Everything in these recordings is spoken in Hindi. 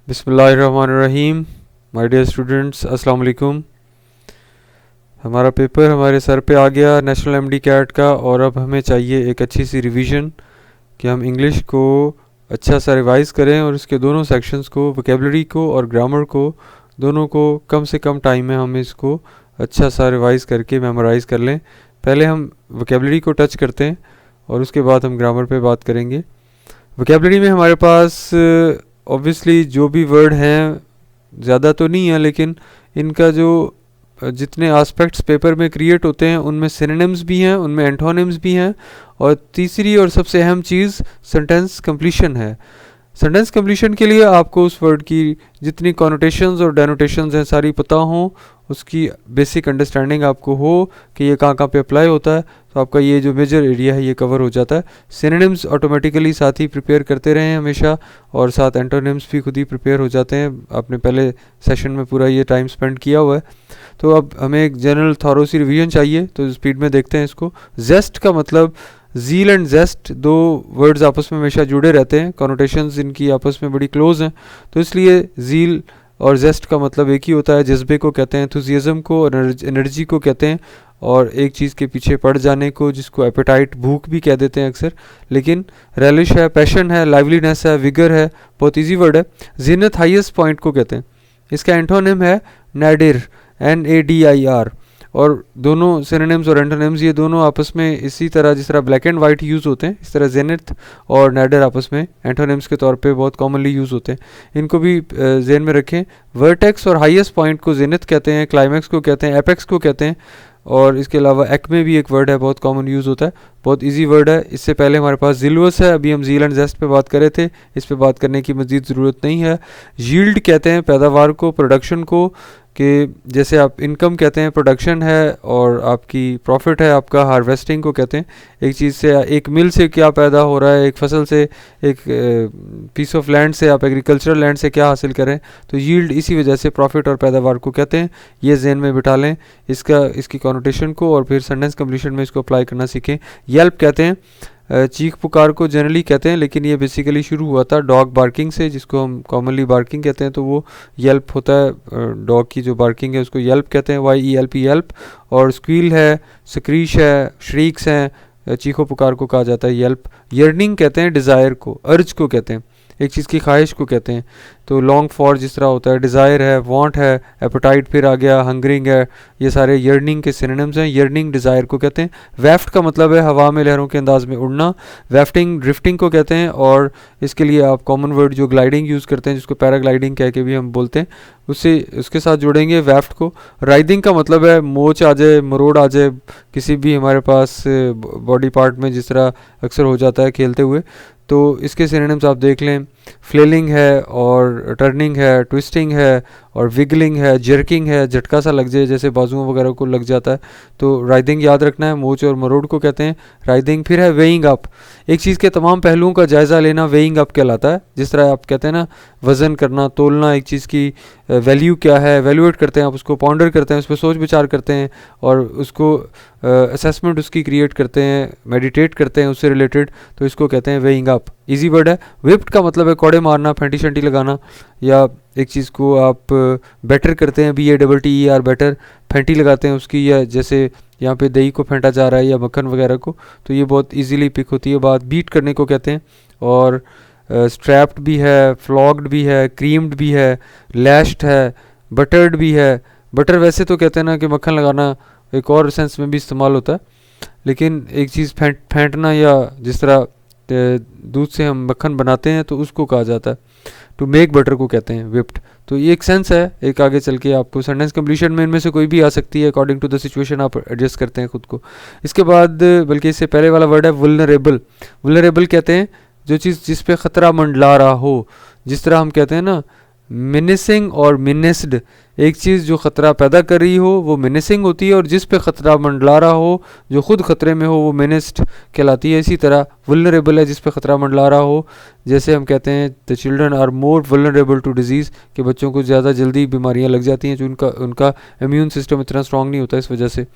बिस्मिल्लाहिर्रहमानिर्रहीम। माय डियर स्टूडेंट्स, अस्सलाम वालेकुम। हमारा पेपर हमारे सर पे आ गया नेशनल एमडी कैट का, और अब हमें चाहिए एक अच्छी सी रिवीजन कि हम इंग्लिश को अच्छा सा रिवाइज करें और इसके दोनों सेक्शंस को, वोकेबलरी को और ग्रामर को, दोनों को कम से कम टाइम में हम इसको अच्छा सा रिवाइज करके मेमोराइज कर लें। पहले हम वोकेबलरी को टच करते हैं और उसके बाद हम ग्रामर पे बात करेंगे। वोकेबलरी में हमारे पास ऑब्वियसली जो भी वर्ड हैं ज़्यादा तो नहीं है, लेकिन इनका जो जितने एस्पेक्ट्स पेपर में क्रिएट होते हैं उनमें सिनोनिम्स भी हैं, उनमें एंटोनिम्स भी हैं, और तीसरी और सबसे अहम चीज़ सेंटेंस कंप्लीशन है। सेंटेंस कंप्लीशन के लिए आपको उस वर्ड की जितनी कॉनोटेशंस और डेनोटेशंस हैं सारी पता हों, उसकी बेसिक अंडरस्टैंडिंग आपको हो कि ये कहाँ कहाँ पे अप्लाई होता है, तो आपका ये जो मेजर एरिया है ये कवर हो जाता है। सिनोनिम्स ऑटोमेटिकली साथ ही प्रिपेयर करते रहें हमेशा, और साथ एंटोनिम्स भी खुद ही प्रिपेयर हो जाते हैं। आपने पहले सेशन में पूरा ये टाइम स्पेंड किया हुआ है। तो अब हमें एक जनरल थॉरो सी रिवीजन चाहिए, तो स्पीड में देखते हैं इसको। जेस्ट का मतलब, ज़ील एंड जेस्ट दो वर्ड्स आपस में हमेशा जुड़े रहते हैं, कॉनोटेशंस इनकी आपस में बड़ी क्लोज हैं, तो इसलिए ज़ील और जेस्ट का मतलब एक ही होता है। जज्बे को कहते हैं, एंथुसियाज्म को और एनर्जी को कहते हैं, और एक चीज़ के पीछे पड़ जाने को, जिसको एपेटाइट, भूख भी कह देते हैं अक्सर। लेकिन रेलिश है, पैशन है, लाइवलीनेस है, विगर है, बहुत इजी वर्ड है। जिन्नत हाईएस्ट पॉइंट को कहते हैं। इसका एंटोनिम है नैडिर, NADIR। और दोनों सिनोनिम्स और एंटोनिम्स ये दोनों आपस में इसी तरह, जिस तरह ब्लैक एंड वाइट यूज़ होते हैं, इस तरह जेनिथ और नैडर आपस में एंटोनिम्स के तौर पे बहुत कॉमनली यूज़ होते हैं। इनको भी जेन में रखें। वर्टेक्स और हाईएस्ट पॉइंट को जेनिथ कहते हैं, क्लाइमैक्स को कहते हैं, एपेक्स को कहते हैं, और इसके अलावा एक्मे भी एक वर्ड है, बहुत कॉमन यूज़ होता है, बहुत इजी वर्ड है। इससे पहले हमारे पास जिलवस है, अभी हम ज़ील एंड जेस्ट पे बात कर रहे थे, इस पे बात करने की मज़ीद ज़रूरत नहीं है। यील्ड कहते हैं पैदावार को, प्रोडक्शन को, कि जैसे आप इनकम कहते हैं प्रोडक्शन है, और आपकी प्रॉफिट है आपका हार्वेस्टिंग को कहते हैं। एक चीज़ से, एक मिल से क्या पैदा हो रहा है, एक फसल से, एक पीस ऑफ लैंड से, आप एग्रीकल्चरल लैंड से क्या हासिल करें, तो यील्ड इसी वजह से प्रॉफिट और पैदावार को कहते हैं। ये ज़हन में बिठा लें इसकी कॉनोटेशन को, और फिर सेंटेंस कंप्लीशन में इसको अप्लाई करना सीखें। येल्प कहते हैं चीख पुकार को जनरली कहते हैं, लेकिन ये बेसिकली शुरू हुआ था डॉग बार्किंग से, जिसको हम कॉमनली बार्किंग कहते हैं, तो वो येल्प होता है। डॉग की जो बार्किंग है उसको येल्प कहते हैं, YELP येल्प। और स्क्वील है, स्क्रीश है, श्रीक्स हैं, चीखो पुकार को कहा जाता है येल्प। यर्निंग कहते हैं डिज़ायर को, अर्ज को कहते हैं, एक चीज़ की ख्वाहिश को कहते हैं। तो लॉन्ग फॉर जिस तरह होता है, डिज़ायर है, वांट है, एपेटाइट फिर आ गया, हंगरिंग है, ये सारे यर्निंग के सिनोनिम्स हैं। यर्निंग डिज़ायर को कहते हैं। वेफ्ट का मतलब है हवा में लहरों के अंदाज में उड़ना, वेफ्टिंग ड्रिफ्टिंग को कहते हैं। और इसके लिए आप कॉमन वर्ड जो ग्लाइडिंग यूज़ करते हैं, जिसको पैराग्लाइडिंग कह के भी हम बोलते हैं, उसके साथ जोड़ेंगे वेफ्ट को। राइडिंग का मतलब है मोच आ जाए, मरोड़ आ जाए किसी भी हमारे पास बॉडी पार्ट में, जिस तरह अक्सर हो जाता है खेलते हुए। तो इसके सिनोनिम्स आप देख लें, फ्लेलिंग है, और टर्निंग है, ट्विस्टिंग है, और विगलिंग है, जर्किंग है, झटका सा लग जाए जैसे बाजुओं वगैरह को लग जाता है, तो राइडिंग याद रखना है, मोच और मरोड़ को कहते हैं राइडिंग। फिर है वेइंग अप, एक चीज़ के तमाम पहलुओं का जायज़ा लेना वेइंग अप कहलाता है। जिस तरह आप कहते हैं ना वज़न करना, तोलना, एक चीज़ की वैल्यू क्या है, वैल्यूएट करते हैं आप उसको, पॉन्डर करते हैं, उस पर सोच विचार करते हैं, और उसको असेसमेंट उसकी क्रिएट करते हैं, मेडिटेट करते हैं उससे रिलेटेड, तो इसको कहते हैं वेइंग अप। इजी वर्ड है। विप्ड का मतलब है कौड़े मारना, फेंटी शंटी लगाना, या एक चीज़ को आप बेटर करते हैं, BATTER बेटर, फेंटी लगाते हैं उसकी, या जैसे यहाँ पे दही को फेंटा जा रहा है या मक्खन वगैरह को, तो ये बहुत इजीली पिक होती है बात। बीट करने को कहते हैं। और स्ट्रैप्ड भी है, फ्लॉग्ड भी है, क्रीम्ड भी है, लैश्ड है, बटर्ड भी है। बटर वैसे तो कहते हैं ना कि मक्खन लगाना, एक और सेंस में भी इस्तेमाल होता है, लेकिन एक चीज़ फेंटना, या जिस तरह दूध से हम मक्खन बनाते हैं तो उसको कहा जाता है। टू मेक बटर को कहते हैं विप्ड। तो ये एक सेंस है, एक आगे चल के आपको सेंटेंस कंप्लीशन में इनमें से कोई भी आ सकती है, अकॉर्डिंग टू द सिचुएशन आप एडजस्ट करते हैं खुद को। इसके बाद, बल्कि इससे पहले वाला वर्ड है वुल्नरेबल। वुल्नरेबल कहते हैं जो चीज़ जिस पे ख़तरा मंडला रहा हो, जिस तरह हम कहते हैं ना मिनिसिंग और मिनिस्ड, एक चीज़ जो ख़तरा पैदा कर रही हो वो मेनेसिंग होती है, और जिस पे ख़तरा मंडला रहा हो, जो खुद ख़तरे में हो, वो मेनेस्ड कहलाती है। इसी तरह वुलनरेबल है, जिस पे ख़तरा मंडला रहा हो, जैसे हम कहते हैं the children are more vulnerable to disease, कि बच्चों को ज़्यादा जल्दी बीमारियाँ लग जाती हैं, जो उनका इम्यून सिस्टम इतना स्ट्रॉन्ग नहीं होता इस वजह से।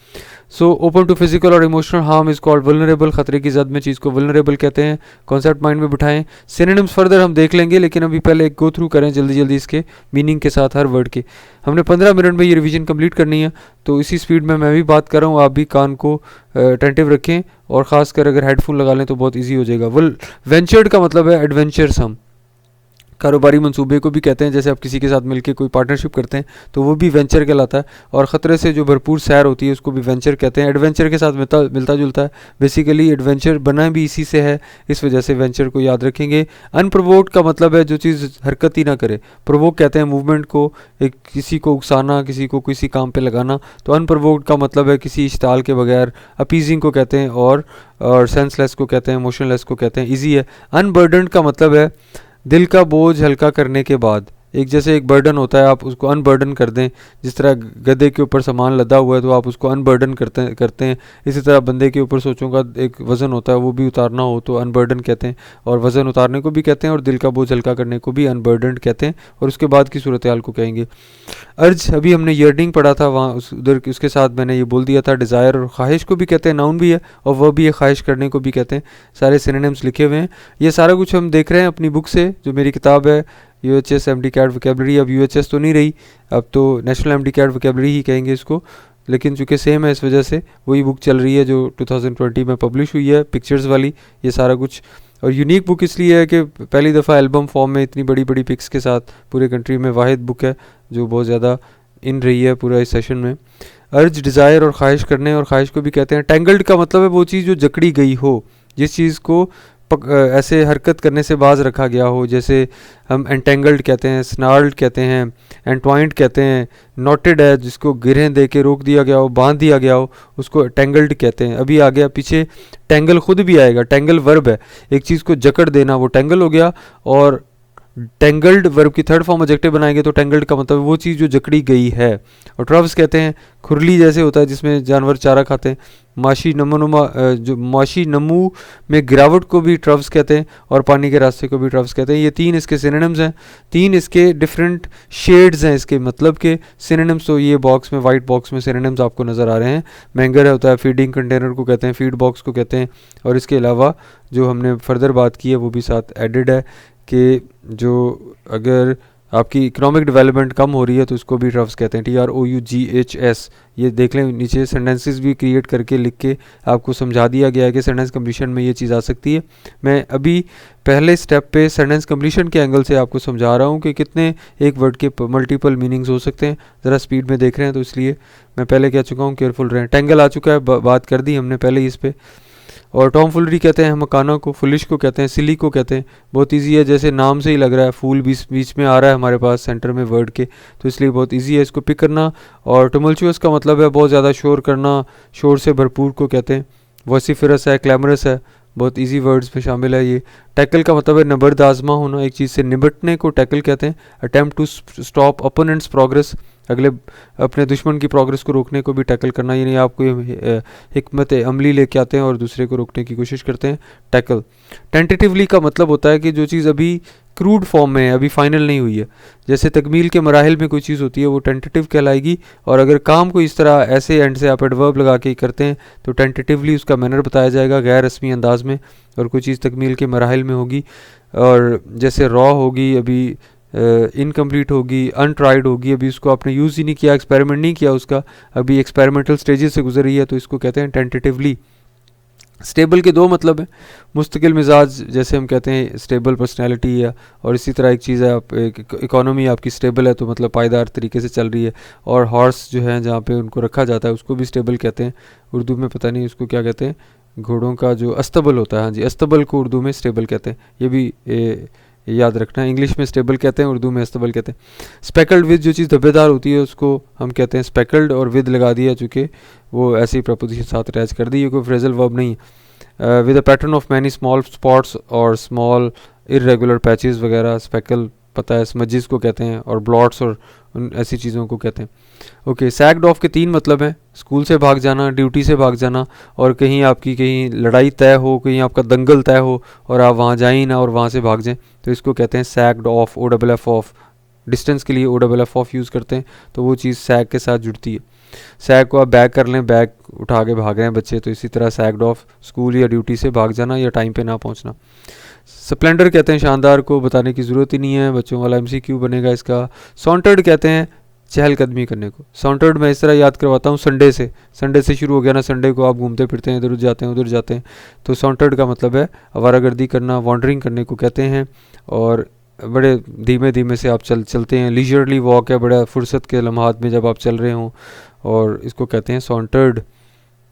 सो ओपन टू फिजिकल और emotional harm is called vulnerable, ख़तरे की जद में चीज़ को वुलनरेबल कहते हैं। कॉन्सेप्ट माइंड में बिठाएं। सिनोनिम्स फर्दर हम देख लेंगे, लेकिन अभी पहले एक गो थ्रू करें जल्दी जल्दी इसके मीनिंग के साथ हर वर्ड के। हमने 15 मिनट में ये रिवीजन कंप्लीट करनी है, तो इसी स्पीड में मैं भी बात कर रहा हूँ, आप भी कान को अटेंटिव रखें, और ख़ासकर अगर हेडफोन लगा लें तो बहुत ईजी हो जाएगा। वेंचर्ड का मतलब है एडवेंचर्स। हम कारोबारी मंसूबे को भी कहते हैं, जैसे आप किसी के साथ मिलकर कोई पार्टनरशिप करते हैं तो वो भी वेंचर कहलाता है, और ख़तरे से जो भरपूर सैर होती है उसको भी वेंचर कहते हैं। एडवेंचर के साथ मिलता जुलता है, बेसिकली एडवेंचर बना भी इसी से है, इस वजह से वेंचर को याद रखेंगे। अनप्रोवोक्ड का मतलब है जो चीज़ हरकत ही ना करे। प्रोवोक कहते हैं मूवमेंट को, एक किसी को उकसाना, किसी को किसी काम पर लगाना। तो अनप्रोवोक्ड का मतलब है किसी इश्ताल के बगैर, अपीजिंग को कहते हैं, और सेंसलेस को कहते हैं, मोशनलेस को कहते हैं। ईजी है। अनबर्डन्ड का मतलब है दिल का बोझ हल्का करने के बाद। एक जैसे एक बर्डन होता है, आप उसको अनबर्डन कर दें, जिस तरह गधे के ऊपर सामान लदा हुआ है तो आप उसको अनबर्डन करते हैं। इसी तरह बंदे के ऊपर सोचों का एक वज़न होता है, वो भी उतारना हो तो अनबर्डन कहते हैं, और वज़न उतारने को भी कहते हैं, और दिल का बोझ हल्का करने को भी अनबर्डन कहते हैं। और उसके बाद की सूरत हाल को कहेंगे अर्ज। अभी हमने यर्निंग पढ़ा था, वहाँ उधर उसके साथ मैंने ये बोल दिया था। डिज़ायर और ख्वाहिश को भी कहते हैं, नाउन भी है, और वह भी है, ख्वाहिश करने को भी कहते हैं। सारे सिनोनिम्स लिखे हुए हैं। ये सारा कुछ हम देख रहे हैं अपनी बुक से, जो मेरी किताब है UHS MD कैट वोकैबलरी। अब UHS तो नहीं रही, अब तो नेशनल MD कैट वोकैबलरी ही कहेंगे इसको, लेकिन चूँकि सेम है इस वजह से वही बुक चल रही है जो 2020 में पब्लिश हुई है, पिक्चर्स वाली, ये सारा कुछ। और यूनिक बुक इसलिए है कि पहली दफ़ा एल्बम फॉर्म में इतनी बड़ी बड़ी पिक्स के साथ पूरे कंट्री में वाहिद बुक है जो बहुत ज़्यादा इन रही है पूरा इस सेशन में। अर्ज, डिज़ायर और ख्वाहिश करने, और ख्वाहिश को भी कहते हैं। टेंगल्ड का मतलब है वो चीज़ जो जकड़ी गई हो, जिस चीज़ को ऐसे हरकत करने से बाज रखा गया हो, जैसे हम एंटेंगल्ड कहते हैं, स्नार्ल्ड कहते हैं, एंट्वाइंट कहते हैं। नॉटेड है, जिसको गिरहें दे के रोक दिया गया हो, बांध दिया गया हो, उसको टेंगल्ड कहते हैं। अभी आ गया पीछे टेंगल खुद भी आएगा, टेंगल वर्ब है, एक चीज़ को जकड़ देना, वो टेंगल हो गया। और टेंगल्ड वर्ब की थर्ड फॉर्म ऑब्जेक्टिव बनाएंगे तो टेंगल्ड का मतलब वो चीज़ जो जकड़ी गई है। और ट्रव्स कहते हैं खुरली जैसे होता है जिसमें जानवर चारा खाते हैं। माशी नमू में गिरावट को भी ट्रव्स कहते हैं, और पानी के रास्ते को भी ट्रव्स कहते हैं। ये तीन इसके सिनोनिम्स हैं, तीन इसके डिफरेंट शेड्स हैं इसके मतलब के सिनोनिम्स। तो ये बॉक्स में, वाइट बॉक्स में सिनोनिम्स आपको नज़र आ रहे हैं। मैंगर होता है, फीडिंग कंटेनर को कहते हैं, फीड बॉक्स को कहते हैं। और इसके अलावा जो हमने फर्दर बात की है वो भी साथ एडिड है कि जो अगर आपकी इकोनॉमिक डेवलपमेंट कम हो रही है तो उसको भी ट्रव्स कहते हैं, TROUGHS। ये देख लें, नीचे सेंटेंसेस भी क्रिएट करके लिख के आपको समझा दिया गया है कि सेंटेंस कंप्लीशन में ये चीज़ आ सकती है। मैं अभी पहले स्टेप पे सेंटेंस कंप्लीशन के एंगल से आपको समझा रहा हूँ कि कितने एक वर्ड के मल्टीपल मीनिंग्स हो सकते हैं। ज़रा स्पीड में देख रहे हैं तो इसलिए मैं पहले कह चुका हूँ, केयरफुल रहें। टेंगल आ चुका है, बात कर दी हमने पहले ही इस पर। और टॉम फुलरी कहते हैं मकाना को, फुलिश को कहते हैं, सिली को कहते हैं। बहुत इजी है, जैसे नाम से ही लग रहा है, फूल बीच में आ रहा है हमारे पास सेंटर में वर्ड के, तो इसलिए बहुत इजी है इसको पिक करना। और टमल्चुअस का मतलब है बहुत ज़्यादा शोर करना, शोर से भरपूर को कहते हैं। वॉसिफरस है, क्लैमरस है, बहुत इजी वर्ड्स में शामिल है ये। टैकल का मतलब है नबर्द आजमा होना, एक चीज़ से निपटने को टैकल कहते हैं। Attempt to stop opponents progress, अगले अपने दुश्मन की प्रोग्रेस को रोकने को भी टैकल करना, यानी आप कोई हिकमत अमली लेके आते हैं और दूसरे को रोकने की कोशिश करते हैं, टैकल। टेंटेटिवली का मतलब होता है कि जो चीज़ अभी क्रूड फॉर्म में है, अभी फाइनल नहीं हुई है, जैसे तकमील के मराहिल में कोई चीज़ होती है वो टेंटेटिव कहलाएगी। और अगर काम को इस तरह ऐसे एंड से आप एडवर्ब लगा के करते हैं तो टेंटेटिवली उसका मैनर बताया जाएगा गैर रस्मी अंदाज में। और कोई चीज़ तकमील के मराहिल में होगी, और जैसे रॉ होगी, अभी इनकम्प्लीट होगी, अनट्राइड होगी, अभी उसको आपने यूज़ ही नहीं किया, एक्सपेरिमेंट नहीं किया उसका, अभी एक्सपेरिमेंटल स्टेजेस से गुजर रही है, तो इसको कहते हैं टेंटेटिवली। स्टेबल के दो मतलब हैं, मुस्तकिल मिजाज जैसे हम कहते हैं स्टेबल पर्सनैलिटी है, और इसी तरह एक चीज़ है आप इकोनॉमी आपकी स्टेबल है तो मतलब पायदार तरीके से चल रही है। और हॉर्स जो है जहाँ पे उनको रखा जाता है उसको भी स्टेबल कहते हैं, उर्दू में पता नहीं उसको क्या कहते हैं, घोड़ों का जो अस्तबल होता है, हाँ जी, अस्तबल को उर्दू में स्टेबल कहते हैं, ये भी याद रखना। इंग्लिश में स्टेबल कहते हैं, उर्दू में अस्तबल कहते हैं। स्पेकल्ड विद, जो चीज़ धब्बेदार होती है उसको हम कहते हैं स्पेकल्ड, और विद लगा दिया चूँकि वो ऐसी प्रपोजिशन साथ अटैच कर दी, ये कोई फ्रेजल वर्ब नहीं है। With a pattern of many small spots और स्मॉल इरेगुलर पैचेस वगैरह स्पेकल पता है, स्मजेस को कहते हैं, और ब्लॉट्स और उन ऐसी चीज़ों को कहते हैं। ओके, सैक्ड ऑफ के 3 मतलब हैं, स्कूल से भाग जाना, ड्यूटी से भाग जाना, और कहीं आपकी कहीं लड़ाई तय हो, कहीं आपका दंगल तय हो और आप वहाँ जाएं ना और वहाँ से भाग जाएं, तो इसको कहते हैं sacked off, O double F off. Distance के लिए O double F off use करते हैं, तो वो चीज़ सैग के साथ जुड़ती है। सैग को आप बैग कर लें, बैग उठा के भाग रहे हैं बच्चे, तो इसी तरह सैग्ड ऑफ, स्कूल या ड्यूटी से भाग जाना या टाइम पे ना पहुंचना। स्प्लेंडर कहते हैं शानदार को, बताने की ज़रूरत ही नहीं है, बच्चों वाला एमसीक्यू बनेगा इसका। सॉन्टर्ड कहते हैं चहलकदमी करने को। सॉन्टर्ड मैं इस तरह याद करवाता हूँ, संडे से शुरू हो गया ना, संडे को आप घूमते फिरते हैं, इधर जाते हैं उधर जाते हैं, तो सॉन्टर्ड का मतलब है आवारागर्दी करना, वॉन्डरिंग करने को कहते हैं। और बड़े धीमे धीमे से आप चलते हैं, लीजरली वॉक है, बड़ा फुर्सत के लम्हात में जब आप चल रहे हों, और इसको कहते हैं सॉन्टर्ड।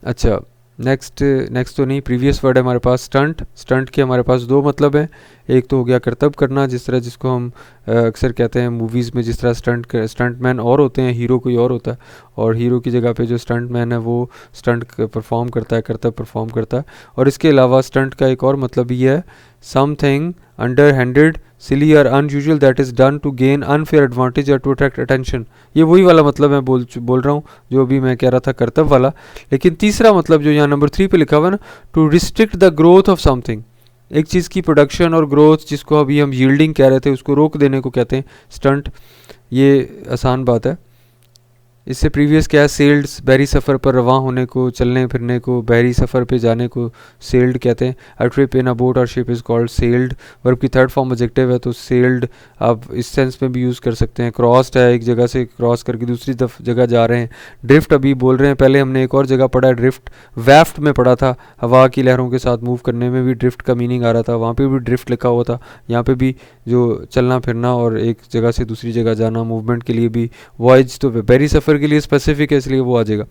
अच्छा, नेक्स्ट तो नहीं, प्रीवियस वर्ड है हमारे पास स्टंट के हमारे पास 2 मतलब हैं। एक तो हो गया करतब करना, जिसको हम अक्सर कहते हैं मूवीज़ में, जिस तरह स्टंटमैन और होते हैं, हीरो कोई और होता है, और हीरो की जगह पे जो स्टंटमैन है वो स्टंट परफॉर्म करता है, करतब परफॉर्म करता है। और इसके अलावा स्टंट का एक और मतलब ये है, something underhanded, silly or unusual that is done to gain unfair advantage or to attract attention. ये वही वाला मतलब मैं बोल रहा हूँ जो अभी मैं कह रहा था करतब वाला। लेकिन तीसरा मतलब जो यहाँ नंबर 3 पे लिखा हुआ है ना, to restrict the growth of something, एक चीज़ की प्रोडक्शन और ग्रोथ, जिसको अभी हम यील्डिंग कह रहे थे, उसको रोक देने को कहते हैं स्टंट। ये आसान बात है। इससे प्रीवियस क्या है, सेल्ड, बहरी सफ़र पर रवां होने को, चलने फिरने को, बहरी सफ़र पे जाने को सेल्ड कहते हैं। A trip in a boat और ship is called sailed. Verb की थर्ड फॉर्म ऑब्जेक्टिव है, तो सेल्ड आप इस सेंस में भी यूज़ कर सकते हैं। क्रॉस्ड है, एक जगह से क्रॉस करके दूसरी जगह जा रहे हैं। ड्रिफ्ट अभी बोल रहे हैं, पहले हमने एक और जगह पढ़ा है ड्रिफ्ट, वेफ्ट में पढ़ा था, हवा की लहरों के साथ मूव करने में भी ड्रिफ्ट का मीनिंग आ रहा था, वहाँ पर भी ड्रिफ्ट लिखा हुआ था। यहाँ पर भी जो चलना फिरना और एक जगह से दूसरी जगह जाना, मूवमेंट के लिए भी। वॉयज तो बहरी सफ़र के लिए स्पेसिफिक, इसलिए वो आ जाएगा।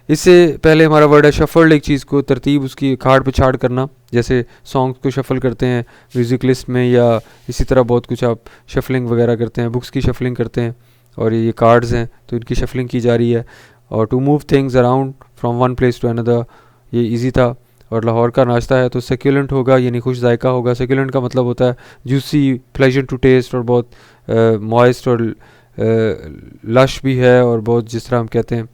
इससे पहले हमारा वर्ड है शफल्ड, एक चीज़ को तरतीब उसकी खाड़ पे छाड़ करना, जैसे सॉन्ग्स को शफल करते हैं म्यूज़िक लिस्ट में, या इसी तरह बहुत कुछ आप शफलिंग वगैरह करते हैं, बुक्स की शफलिंग करते हैं, और ये कार्ड्स हैं तो इनकी शफलिंग की जा रही है। और to move things around from one place to another, ये ईजी था। और लाहौर का नाश्ता है तो सेक्युलेंट होगा, यानी खुश जायका होगा। सेक्युलेंट का मतलब होता है जूसी, प्लेजेंट टू टेस्ट, और बहुत मॉइस्ट और लश भी है, और बहुत जिस तरह हम कहते हैं,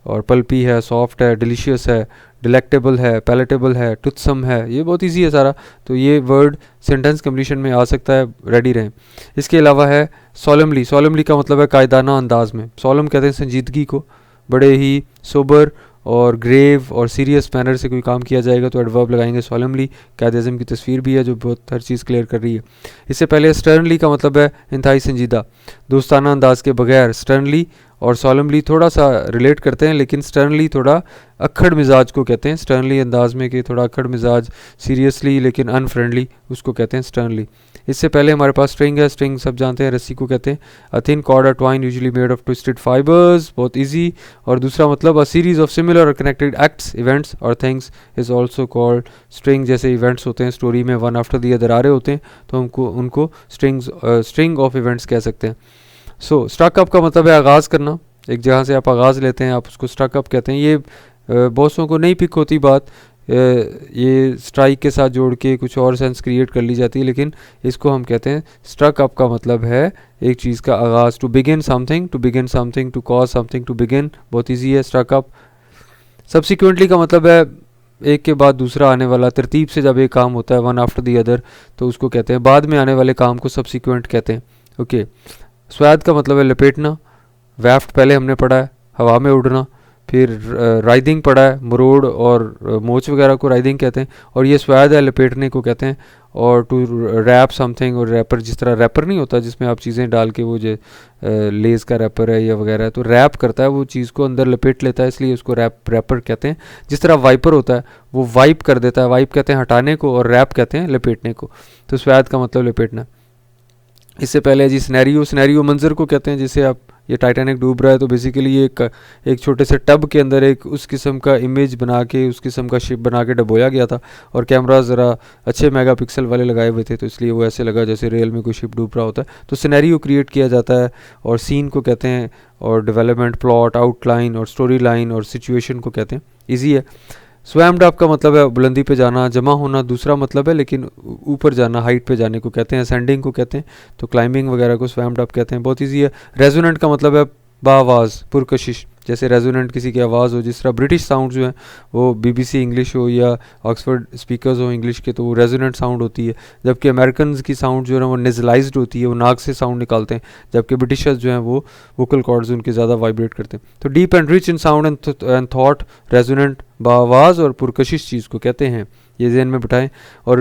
और पल्पी है, सॉफ्ट है, डिलीशियस है, डिलेक्टेबल है, पैलेटेबल है, टुथसम है। ये बहुत इजी है सारा, तो ये वर्ड सेंटेंस कंप्लीशन में आ सकता है, रेडी रहें। इसके अलावा है सॉलमली। सॉलमली का मतलब है कायदाना अंदाज में। सॉलम कहते हैं संजीदगी को, बड़े ही सोबर और ग्रेव और सीरियस मैनर से कोई काम किया जाएगा तो एडवर्ब लगाएंगे सॉलमली। कायद-ए-आज़म की तस्वीर भी है जो बहुत हर चीज़ क्लियर कर रही है। इससे पहले स्टर्नली का मतलब है इंतहाई संजीदा, दोस्ताना अंदाज के बगैर। स्टर्नली और सॉलमली थोड़ा सा रिलेट करते हैं, लेकिन स्टर्नली थोड़ा अक्खड़ मिजाज को कहते हैं, स्टर्नली अंदाज में कि थोड़ा अक्खड़ मिजाज, सीरियसली लेकिन अनफ्रेंडली, उसको कहते हैं स्टर्नली। इससे पहले हमारे पास स्ट्रिंग है। स्ट्रिंग सब जानते हैं, रस्सी को कहते हैं। अ थिन कॉर्ड और twine usually made of twisted fibres, बहुत इजी। और दूसरा मतलब अ सीरीज ऑफ सिमिलर और कनेक्टेड एक्ट्स, इवेंट्स और things is also called string. जैसे इवेंट्स होते हैं स्टोरी में, वन आफ्टर दी अदर आ रहे होते हैं, तो उनको स्ट्रिंग ऑफ इवेंट्स कह सकते हैं। सो स्ट्रक अप का मतलब है आगाज़ करना, एक जगह से आप आगाज़ लेते हैं, आप उसको स्ट्रक अप कहते हैं। ये बॉसों को नहीं पिक होती बात, ये स्ट्राइक के साथ जोड़ के कुछ और सेंस क्रिएट कर ली जाती है, लेकिन इसको हम कहते हैं स्ट्रक अप का मतलब है एक चीज़ का आगाज़। To begin something, to cause something to begin, बहुत ईजी है स्ट्रक अप। सब्सिक्वेंटली का मतलब है एक के बाद दूसरा आने वाला, तरतीब से जब एक काम होता है, वन आफ्टर दी अदर, तो उसको कहते हैं बाद में आने वाले काम को सब्सिक्वेंट कहते हैं। ओके, स्वाद का मतलब है लपेटना। वेफ्ट पहले हमने पढ़ा है, हवा में उड़ना। फिर राइडिंग पढ़ा है, मरोड़ और मोच वगैरह को राइडिंग कहते हैं, और ये स्वाद है, लपेटने को कहते हैं। और टू रैप समथिंग, और रैपर, जिस तरह रैपर नहीं होता जिसमें आप चीज़ें डाल के, वो जो लेज़ का रैपर है या वगैरह है, तो रैप करता है, वो चीज़ को अंदर लपेट लेता है, इसलिए उसको रैपर कहते हैं। जिस तरह वाइपर होता है वो वाइप कर देता है, वाइप कहते हैं हटाने को, और रैप कहते हैं लपेटने को। तो स्वाद का मतलब लपेटना। इससे पहले जी सिनेरियो मंजर को कहते हैं, जिसे आप, ये टाइटैनिक डूब रहा है तो बेसिकली ये एक छोटे से टब के अंदर एक उस किस्म का इमेज बना के, उस किस्म का शिप बना के डबोया गया था, और कैमरा ज़रा अच्छे मेगापिक्सल वाले लगाए हुए थे, तो इसलिए वो ऐसे लगा जैसे रियल में कोई शिप डूब रहा होता है। तो सिनेरियो क्रिएट किया जाता है, और सीन को कहते हैं, और डेवलपमेंट, प्लॉट, आउटलाइन और स्टोरी लाइन और सिचुएशन को कहते हैं। ईजी है। स्वैम्ड अप का मतलब है बुलंदी पे जाना, जमा होना दूसरा मतलब है, लेकिन ऊपर जाना, हाइट पे जाने को कहते हैं, असेंडिंग को कहते हैं, तो क्लाइंबिंग वगैरह को स्वैम्ड अप कहते हैं। बहुत ईजी है। रेजोनेंट का मतलब है बावाज़, पुरकशिश, जैसे रेजोनेंट किसी की आवाज़ हो, जिस तरह ब्रिटिश साउंड जो हैं वो बीबीसी इंग्लिश हो या ऑक्सफोर्ड स्पीकर्स हो इंग्लिश के, तो वो रेजोनेंट साउंड होती है। जबकि अमेरिकन की साउंड जो है वो नेजलाइज्ड होती है, वो नाक से साउंड निकालते हैं, जबकि ब्रिटिशर्स जो हैं वो वोकल कॉर्ड्स उनके ज़्यादा वाइब्रेट करते हैं। तो deep and rich in sound and thought, resonant बावाज़ और पुरकशिश चीज़ को कहते हैं। ये ज़हन में बिठाएं। और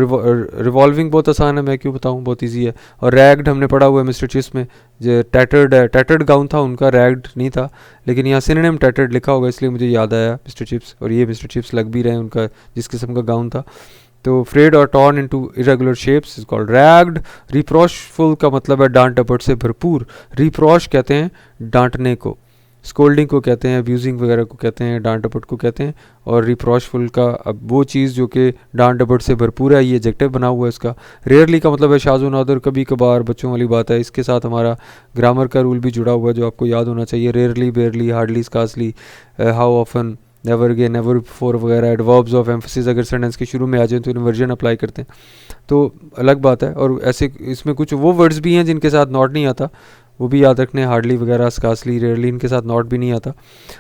रिवॉल्विंग बहुत आसान है, मैं क्यों बताऊं, बहुत इजी है। और रैग्ड हमने पढ़ा हुआ है मिस्टर चिप्स में, जो टैटर्ड है, टैटर्ड गाउन था उनका, रैग्ड नहीं था, लेकिन यहाँ सिनोनिम टैटर्ड लिखा होगा इसलिए मुझे याद आया मिस्टर चिप्स, और ये मिस्टर चिप्स लग भी रहे हैं उनका जिस किस्म का गाउन था। तो फ्रेड और torn into irregular shapes is called ragged. Reproachful का मतलब है डांट डपट से भरपूर, रिप्रोच कहते हैं डांटने को, स्कोल्डिंग को कहते हैं, अब्यूजिंग वगैरह को कहते हैं, डांट डपट को कहते हैं। और रिप्रोचफुल का अब वो चीज़ जो कि डांट डपट से भरपूर है, ये एडजेक्टिव बना हुआ है इसका। रेयरली का मतलब है शाज़ो नादर, कभी कभार, बच्चों वाली बात है। इसके साथ हमारा ग्रामर का रूल भी जुड़ा हुआ है जो आपको याद होना चाहिए। Rarely, बेयरली, hardly, scarcely, how often, never again, never before वगैरह। एडवर्ब्स ऑफ एम्फेसिस अगर सेंटेंस के शुरू में आ जाए तो इन्वर्जन अप्लाई करते हैं, तो अलग बात है। और ऐसे इसमें कुछ वो वर्ड्स भी हैं जिनके साथ नॉट नहीं आता, वो भी याद रखने, हार्डली वगैरह, स्कार्सली, रेयरली, इनके साथ नॉट भी नहीं आता।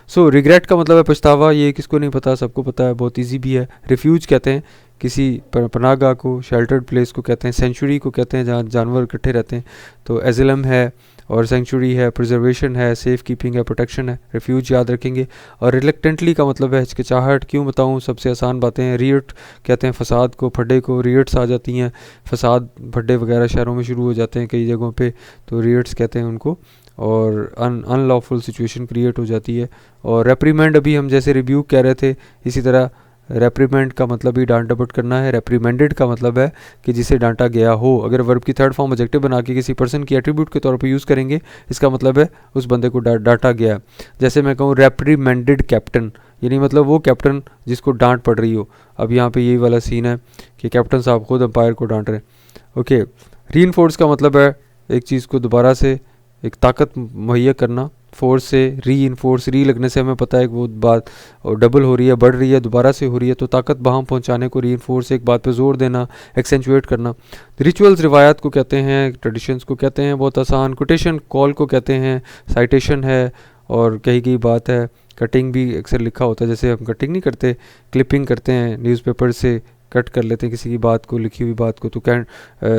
सो रिग्रेट का मतलब है पछतावा, ये किसको नहीं पता, सबको पता है, बहुत इजी भी है। रिफ्यूज कहते हैं किसी पनाहगाह को, शेल्टर्ड प्लेस को कहते हैं, सेंचुरी को कहते हैं जहाँ जानवर इकट्ठे रहते हैं, तो एजिलम है और सेंचुरी है, प्रिजर्वेशन है, सेफ कीपिंग है, प्रोटेक्शन है, रिफ्यूज याद रखेंगे। और रिलेक्टेंटली का मतलब है हिचकिचाहट, क्यों बताऊँ, सबसे आसान बातें हैं। रियट कहते हैं फसाद को, फड्डे को, रियट्स आ जाती हैं, फसाद फड्डे वगैरह शहरों में शुरू हो जाते हैं कई जगहों पे, तो रियट्स कहते हैं उनको। और अनलॉफुल सिचुएशन क्रिएट हो जाती है। और रेप्रीमेंड, अभी हम जैसे रिब्यूक कह रहे थे, इसी तरह रेप्रीमेंड का मतलब ही डांट डपट करना है। रेप्रीमेंडेड का मतलब है कि जिसे डांटा गया हो। अगर वर्ब की थर्ड फॉर्म एडजेक्टिव बना के किसी पर्सन की एट्रीब्यूट के तौर पे यूज़ करेंगे, इसका मतलब है उस बंदे को डांटा गया। जैसे मैं कहूँ रेप्रीमेंडेड कैप्टन, यानी मतलब वो कैप्टन जिसको डांट पड़ रही हो। अब यहाँ पे यही वाला सीन है कि कैप्टन साहब खुद अंपायर को डांट रहे हैं। ओके, रीइंफोर्स का मतलब है एक चीज़ को दोबारा से एक ताकत मुहैया करना। फोर्स से री इनफोर्स, री लगने से हमें पता है कि वो बात और डबल हो रही है, बढ़ रही है, दोबारा से हो रही है, तो ताकत वहाँ पहुँचाने को री इनफोर्स, एक बात पे जोर देना, एक्सेंचुएट करना। रिचुअल्स रिवायत को कहते हैं, ट्रेडिशंस को कहते हैं, बहुत आसान। कोटेशन कॉल को कहते हैं, साइटेशन है और कही गई बात है। कटिंग भी अक्सर लिखा होता है, जैसे हम कटिंग नहीं करते, क्लिपिंग करते हैं, न्यूज़पेपर से कट कर लेते हैं किसी की बात को, लिखी हुई बात को, तो कैन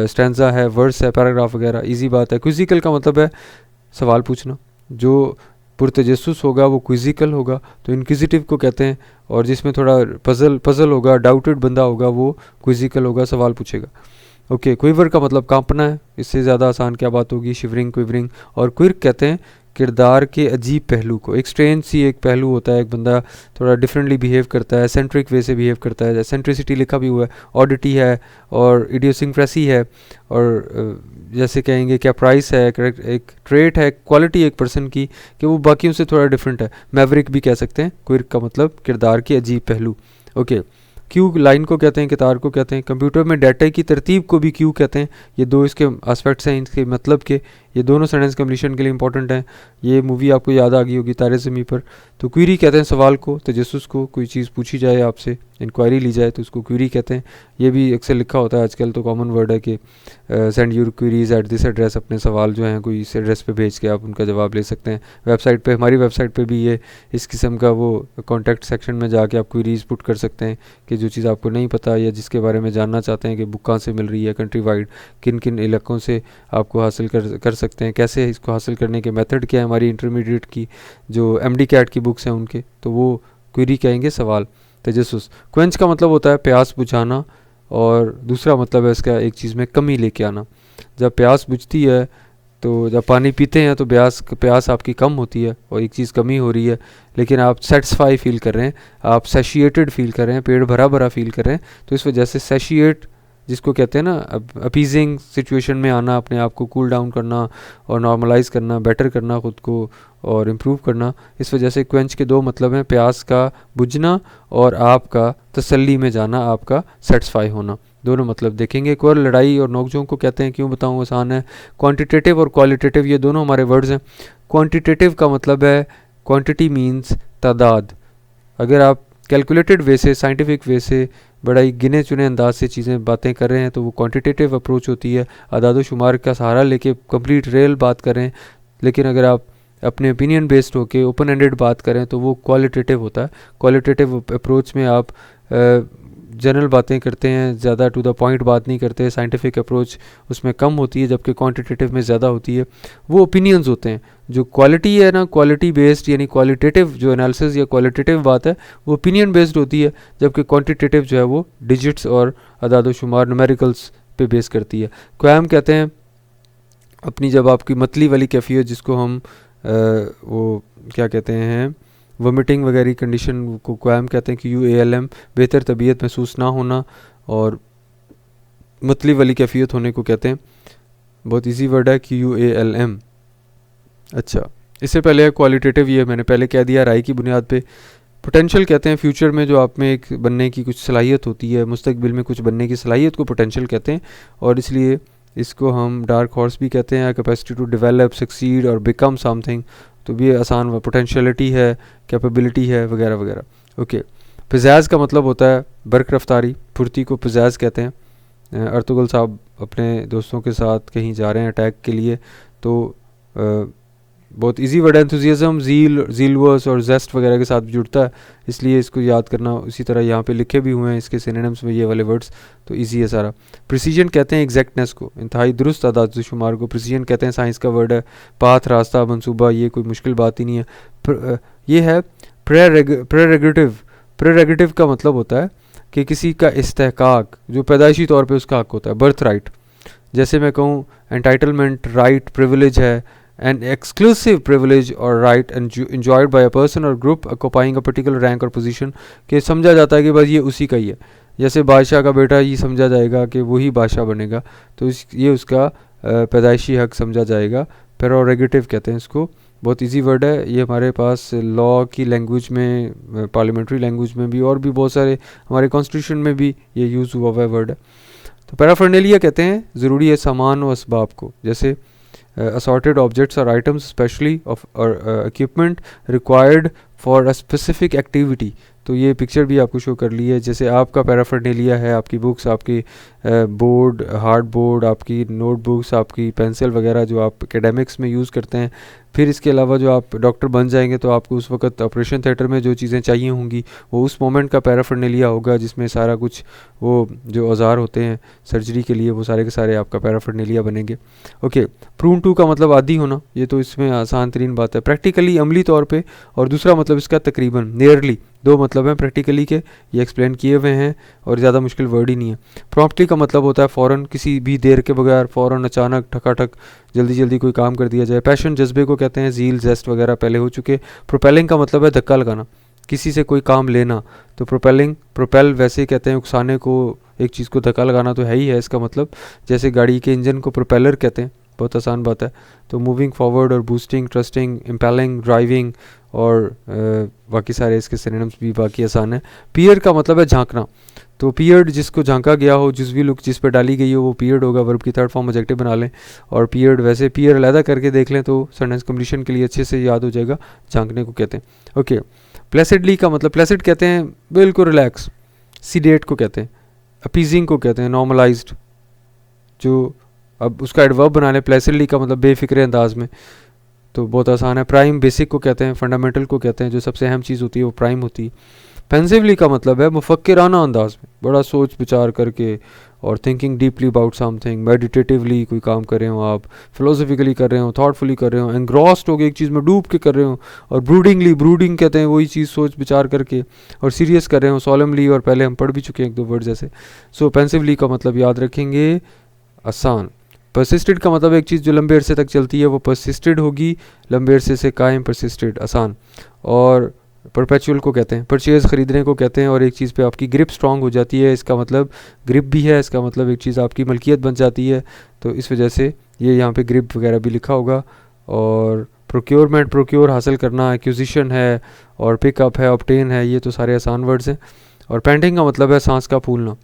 स्टैंजा है, वर्स है, पैराग्राफ वगैरह, इजी बात है। क्विजिकल का मतलब है सवाल पूछना, जो पुरतजस्सुस होगा वो क्विजिकल होगा, तो इनक्विजिटिव को कहते हैं। और जिसमें थोड़ा पजल होगा, डाउटेड बंदा होगा, वो क्विजिकल होगा, सवाल पूछेगा। ओके, क्विवर का मतलब कांपना है, इससे ज़्यादा आसान क्या बात होगी, शिवरिंग, क्विवरिंग। और क्विर्क कहते हैं किरदार के अजीब पहलू को, एक स्ट्रेंज सी एक पहलू होता है, एक बंदा थोड़ा डिफरेंटली बिहेव करता है, सेंट्रिक वे से बिहेव करता है, सेंट्रिसिटी लिखा भी हुआ है, ऑडिटी है और इडियोसिंक्रेसी है। और जैसे कहेंगे क्या प्राइस है, एक ट्रेट है, क्वालिटी एक पर्सन की कि वो बाकियों से थोड़ा डिफरेंट है। मैवरिक भी कह सकते हैं, क्विर्क का मतलब किरदार के अजीब पहलू। ओके, क्यू लाइन को कहते हैं, कितार को कहते हैं। कंप्यूटर में डाटा की तरतीब को भी क्यू कहते हैं। ये दो इसके एस्पेक्ट्स हैं, इसके मतलब के, ये दोनों सेंटेंस कंप्लीशन के लिए इंपॉर्टेंट हैं। ये मूवी आपको याद आ गई होगी, तारे ज़मीं पर। तो क्वेरी कहते हैं सवाल को, तजस्सुस को, कोई चीज़ पूछी जाए आपसे, इंक्वायरी ली जाए तो उसको क्वेरी कहते हैं। ये भी अक्सर लिखा होता है आजकल, तो कॉमन वर्ड है कि send your queries at this address, अपने सवाल जो हैं कोई इस एड्रेस पे भेज के आप उनका जवाब ले सकते हैं। वेबसाइट पे, हमारी वेबसाइट पे भी ये इस किस्म का वो कॉन्टैक्ट सेक्शन में जाके आप क्वेरीज पुट कर सकते हैं कि जो चीज़ आपको नहीं पता या जिसके बारे में जानना चाहते हैं कि बुक कहाँ से मिल रही है कंट्री वाइड, किन किन इलाकों से आपको हासिल कर सकते हैं, कैसे इसको हासिल करने के मेथड क्या है। हमारी इंटरमीडिएट की जो MD कैट की बुक्स हैं उनके, तो वो क्वेरी कहेंगे, सवाल। तजस्सुस, क्वेंच का मतलब होता है प्यास बुझाना, और दूसरा मतलब है इसका एक चीज़ में कमी लेके आना। जब प्यास बुझती है, तो जब पानी पीते हैं तो प्यास आपकी कम होती है और एक चीज़ कमी हो रही है, लेकिन आप सेटिस्फाई फील कर रहे हैं, आप सैशिएटेड फील कर रहे हैं, पेट भरा भरा फील कर रहे हैं। तो इस वजह से सैशिएट जिसको कहते हैं ना, अपीजिंग सिचुएशन में आना, अपने आप को कूल डाउन करना और नॉर्मलाइज करना, बेटर करना खुद को और इम्प्रूव करना। इस वजह से क्वेंच के दो मतलब हैं, प्यास का बुझना और आपका तसल्ली में जाना, आपका सेटिस्फाई होना, दोनों मतलब देखेंगे। एक और लड़ाई और नोकझोंक को कहते हैं, क्यों बताऊँ, आसान है। क्वांटिटेटिव और क्वालिटेटिव ये दोनों हमारे वर्ड्स हैं। क्वांटिटेटिव का मतलब है, क्वांटिटी मीन्स तादाद। अगर आप कैलकुलेटेड वे से, साइंटिफिक वे से, बड़ा ही गिने चुने अंदाज से चीज़ें बातें कर रहे हैं तो वो क्वांटिटेटिव अप्रोच होती है, अदाद शुमार का सहारा लेके कंप्लीट रियल बात कर रहे हैं। लेकिन अगर आप अपने ओपिनियन बेस्ड होके ओपन एंडेड बात करें तो वो क्वालिटेटिव होता है। क्वालिटेटिव अप्रोच में आप जनरल बातें करते हैं, ज़्यादा टू द पॉइंट बात नहीं करते। साइंटिफिक अप्रोच उसमें कम होती है जबकि क्वांटिटेटिव में ज़्यादा होती है। वो ओपिनियंस होते हैं। जो क्वालिटी है ना, क्वालिटी बेस्ड यानी क्वालिटेटिव जो एनालिसिस या क्वालिटेटिव बात है वो ओपिनियन बेस्ड होती है, जबकि क्वांटिटेटिव जो है वो डिजिट्स और अदाद शुमार न्यूमेरिकल्स पे बेस करती है। क्वैम कहते हैं अपनी जब आपकी मतली वाली कैफियत जिसको हम वो क्या कहते हैं वोमिटिंग वगैरह कंडीशन को क्वैम कहते हैं कि UALM बेहतर तबीयत महसूस ना होना और मतली वाली कैफियत होने को कहते हैं। बहुत इजी वर्ड है कि UALM। अच्छा, इससे पहले क्वालिटेटिव ये मैंने पहले कह दिया राय की बुनियाद पे। पोटेंशियल कहते हैं फ्यूचर में जो आप में एक बनने की कुछ सलाहियत होती है, मुस्तकबिल में कुछ बनने की सलाहियत को पोटेंशियल कहते हैं और इसलिए इसको हम डार्क हॉर्स भी कहते हैं। कैपेसिटी टू डेवलप, सक्सीड और बिकम समथिंग, तो भी आसान पोटेंशियलिटी है, कैपेबिलिटी है वगैरह वगैरह। ओके, पिज़ाज़ का मतलब होता है बरक रफ्तारी, फुर्ती को पिज़ाज़ कहते हैं। अर्तुगल साहब अपने दोस्तों के साथ कहीं जा रहे हैं अटैक के लिए, तो बहुत इजी वर्ड है। एंथुजियाज्म, ज़ीलवर्स और जेस्ट वगैरह के साथ भी जुड़ता है, इसलिए इसको याद करना। उसी तरह यहाँ पे लिखे भी हुए हैं इसके सिनोनिम्स में ये वाले वर्ड्स, तो इजी है सारा। प्रिसीजन कहते हैं एग्जैक्टनेस को, इंतहाई दुरुस्त आदाद शुमार को प्रिसीजन कहते हैं। साइंस का वर्ड है। पाथ, रास्ता, मंसूबा, ये कोई मुश्किल बात ही नहीं है। ये है प्रेरेगेटिव। प्रेरेगेटिव का मतलब होता है कि किसी का इस्तेहकाक जो पैदाइशी तौर पर उसका हक होता है, बर्थ राइट। जैसे मैं कहूँ एंटाइटलमेंट, राइट, प्रिविलेज है, an exclusive privilege or right enjoyed by a person or group occupying a particular rank or position, कि समझा जाता है कि बस ये उसी का ही है। जैसे बादशाह का बेटा ही समझा जाएगा कि वही बादशाह बनेगा, तो ये उसका पैदाइशी हक समझा जाएगा। प्रेरोगेटिव कहते हैं इसको। बहुत इजी वर्ड है ये, हमारे पास लॉ की लैंग्वेज में, पार्लियामेंट्री लैंग्वेज में भी और भी बहुत सारे हमारे कॉन्स्टिट्यूशन में भी ये यूज़ हुआ हुआ वर्ड है। तो पैराफर्नेलिया कहते हैं ज़रूरी है सामान और असबाब को, जैसे assorted objects or items especially of or equipment required for a specific activity। तो ये पिक्चर भी आपको शो कर ली है। जैसे आपका पैराफर्नेलिया है, आपकी बुक्स, आपकी बोर्ड, हार्ड बोर्ड, आपकी नोटबुक्स, आपकी पेंसिल वगैरह जो आप एकेडमिक्स में यूज़ करते हैं। फिर इसके अलावा जो आप डॉक्टर बन जाएंगे तो आपको उस वक्त ऑपरेशन थिएटर में जो चीज़ें चाहिए होंगी वो उस मोमेंट का पैराफर्नेलिया होगा, जिसमें सारा कुछ वो जो औजार होते हैं सर्जरी के लिए वो सारे के सारे आपका पैराफर्नेलिया बनेंगे। ओके, प्रून टू का मतलब आदी होना, ये तो इसमें आसान तरीन बात है। प्रैक्टिकली अमली तौर पे, और दूसरा मतलब इसका तकरीबन, नियरली, दो मतलब हैं प्रैक्टिकली के, ये एक्सप्लेन किए हुए हैं और ज़्यादा मुश्किल वर्ड ही नहीं है। प्रॉम्प्टली का मतलब होता है फ़ौरन, किसी भी देर के बगैर, फ़ौरन, अचानक, ठकाठक, जल्दी जल्दी कोई काम कर दिया जाए। पैशन जज्बे को कहते हैं। ज़ील, जेस्ट वगैरह पहले हो चुके। प्रोपेलिंग का मतलब है धक्का लगाना, किसी से कोई काम लेना, तो प्रोपेलिंग, प्रोपेल वैसे ही कहते हैं उकसाने को, एक चीज़ को धक्का लगाना तो है ही है इसका मतलब। जैसे गाड़ी के इंजन को प्रोपेलर कहते हैं, बहुत आसान बात है। तो मूविंग फॉरवर्ड और बूस्टिंग, ट्रस्टिंग, इम्पेलिंग, ड्राइविंग और बाकी सारे इसके सिनोनिम्स भी बाकी आसान है। पियर का मतलब है झांकना, तो पियर्ड जिसको झांका गया हो, जिस भी लुक जिस पर डाली गई हो वो पियर्ड होगा। वर्ब की थर्ड फॉर्म एडजेक्टिव बना लें। और पियर्ड वैसे पियर अलहदा करके देख लें तो सेंटेंस कंप्लीशन के लिए अच्छे से याद हो जाएगा, झांकने को कहते हैं। ओके, प्लेसिडली का मतलब, प्लेसिड कहते हैं बिल्कुल रिलैक्स। सीडेट को कहते हैं, अपीजिंग को कहते हैं, नॉर्मलाइज्ड। जो अब उसका एडवर्ब बना लें, प्लेसिडली का मतलब बेफिक्रे अंदाज में, तो बहुत आसान है। प्राइम, बेसिक को कहते हैं, फंडामेंटल को कहते हैं, जो सबसे अहम चीज़ होती है वो प्राइम होती है। पेंसिवली का मतलब है मुफक्किराना अंदाज में, बड़ा सोच विचार करके और thinking deeply about something. Meditatively कोई काम कर रहे हो आप, फिलोसफिकली कर रहे हो, थॉटफुली कर रहे हो, एंग्रॉस्ड हो गए एक चीज़ में डूब के कर रहे हो। और ब्रूडिंगली, ब्रूडिंग कहते हैं वही चीज़ सोच विचार करके, और सीरियस कर रहे हो, सोलमली, और पहले हम पढ़ भी चुके हैं एक दो वर्ड जैसे। सो पेंसिवली का मतलब याद रखेंगे आसान। परसिस्टेड का मतलब एक चीज़ जो लंबे अरसे तक चलती है वो परसिस्टेड होगी, लंबे अरसे से कायम, परसिस्टेड, आसान। और परपेचुअल को कहते हैं, परचेज़, ख़रीदने को कहते हैं, और एक चीज़ पे आपकी ग्रिप स्ट्रांग हो जाती है, इसका मतलब ग्रिप भी है, इसका मतलब एक चीज़ आपकी मलकियत बन जाती है, तो इस वजह से ये यहाँ पे ग्रिप वगैरह भी लिखा होगा। और प्रोक्योरमेंट, प्रोक्योर हासिल करना, एक्विजिशन है, और पिकअप है, ऑब्टेन है, ये तो सारे आसान वर्ड्स हैं। और पेंटिंग का मतलब है सांस का फूलना।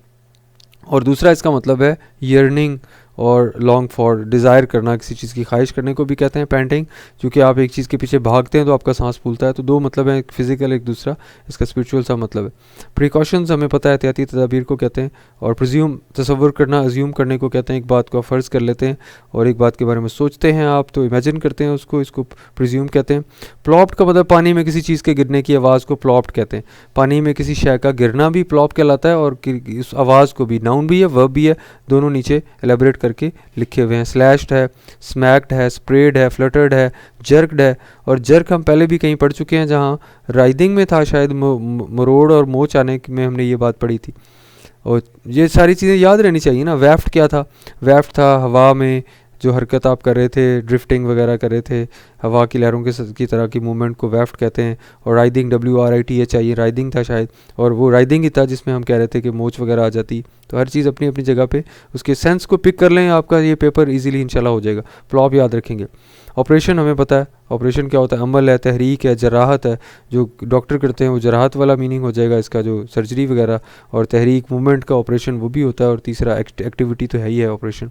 और दूसरा इसका मतलब है यर्निंग, और लॉन्ग फॉर डिज़ायर करना, किसी चीज़ की ख्वाहिश करने को भी कहते हैं पैंटिंग, क्योंकि आप एक चीज़ के पीछे भागते हैं तो आपका सांस फूलता है। तो दो मतलब है, एक फिजिकल एक दूसरा इसका स्पिरिचुअल सा मतलब है। प्रिकॉशंस हमें पता है एहतियाती तदाबीर को कहते हैं, और प्रिज्यूम तसव्वुर करना, अज्यूम करने को कहते हैं। एक बात को आप फ़र्ज़ कर लेते हैं और एक बात के बारे में सोचते हैं आप, तो इमेजिन करते हैं उसको, इसको प्रिज्यूम कहते हैं। प्लॉप्ड का मतलब पानी में किसी चीज़ के गिरने की आवाज़ को प्लॉप्ड कहते हैं। पानी में किसी शय का गिरना भी प्लॉप कहलाता है, और इस आवाज़ को भी, नाउन भी है वर्ब भी है, दोनों नीचे एलेबरेट करके लिखे हुए हैं। स्लैश्ड है, स्मैक्ड है, स्प्रेड है, फ्लटर्ड है, जर्कड है। और जर्क हम पहले भी कहीं पढ़ चुके हैं, जहाँ राइडिंग में था शायद, मरोड़ और मोच आने में हमने ये बात पढ़ी थी। और ये सारी चीज़ें याद रहनी चाहिए ना। वेफ्ट क्या था? वेफ्ट था हवा में जो हरकत आप कर रहे थे, ड्रिफ्टिंग वगैरह कर रहे थे, हवा की लहरों की तरह की मूवमेंट को वेफ्ट कहते हैं। और राइडिंग WRITH चाहिए, राइडिंग था शायद, और वो राइडिंग ही था जिसमें हम कह रहे थे कि मोच वगैरह आ जाती। तो हर चीज़ अपनी अपनी जगह पे उसके सेंस को पिक कर लें, आपका ये पेपर इजीली इंशाल्लाह हो जाएगा। प्लॉप याद रखेंगे। ऑपरेशन हमें पता है, ऑपरेशन क्या होता है? अमल है, तहरीक है, जराहत है। जो डॉक्टर करते हैं वो जराहत वाला मीनिंग हो जाएगा इसका, जो सर्जरी वगैरह। और तहरीक मूवमेंट का ऑपरेशन वो भी होता है। और तीसरा एक्टिविटी तो है ही है ऑपरेशन।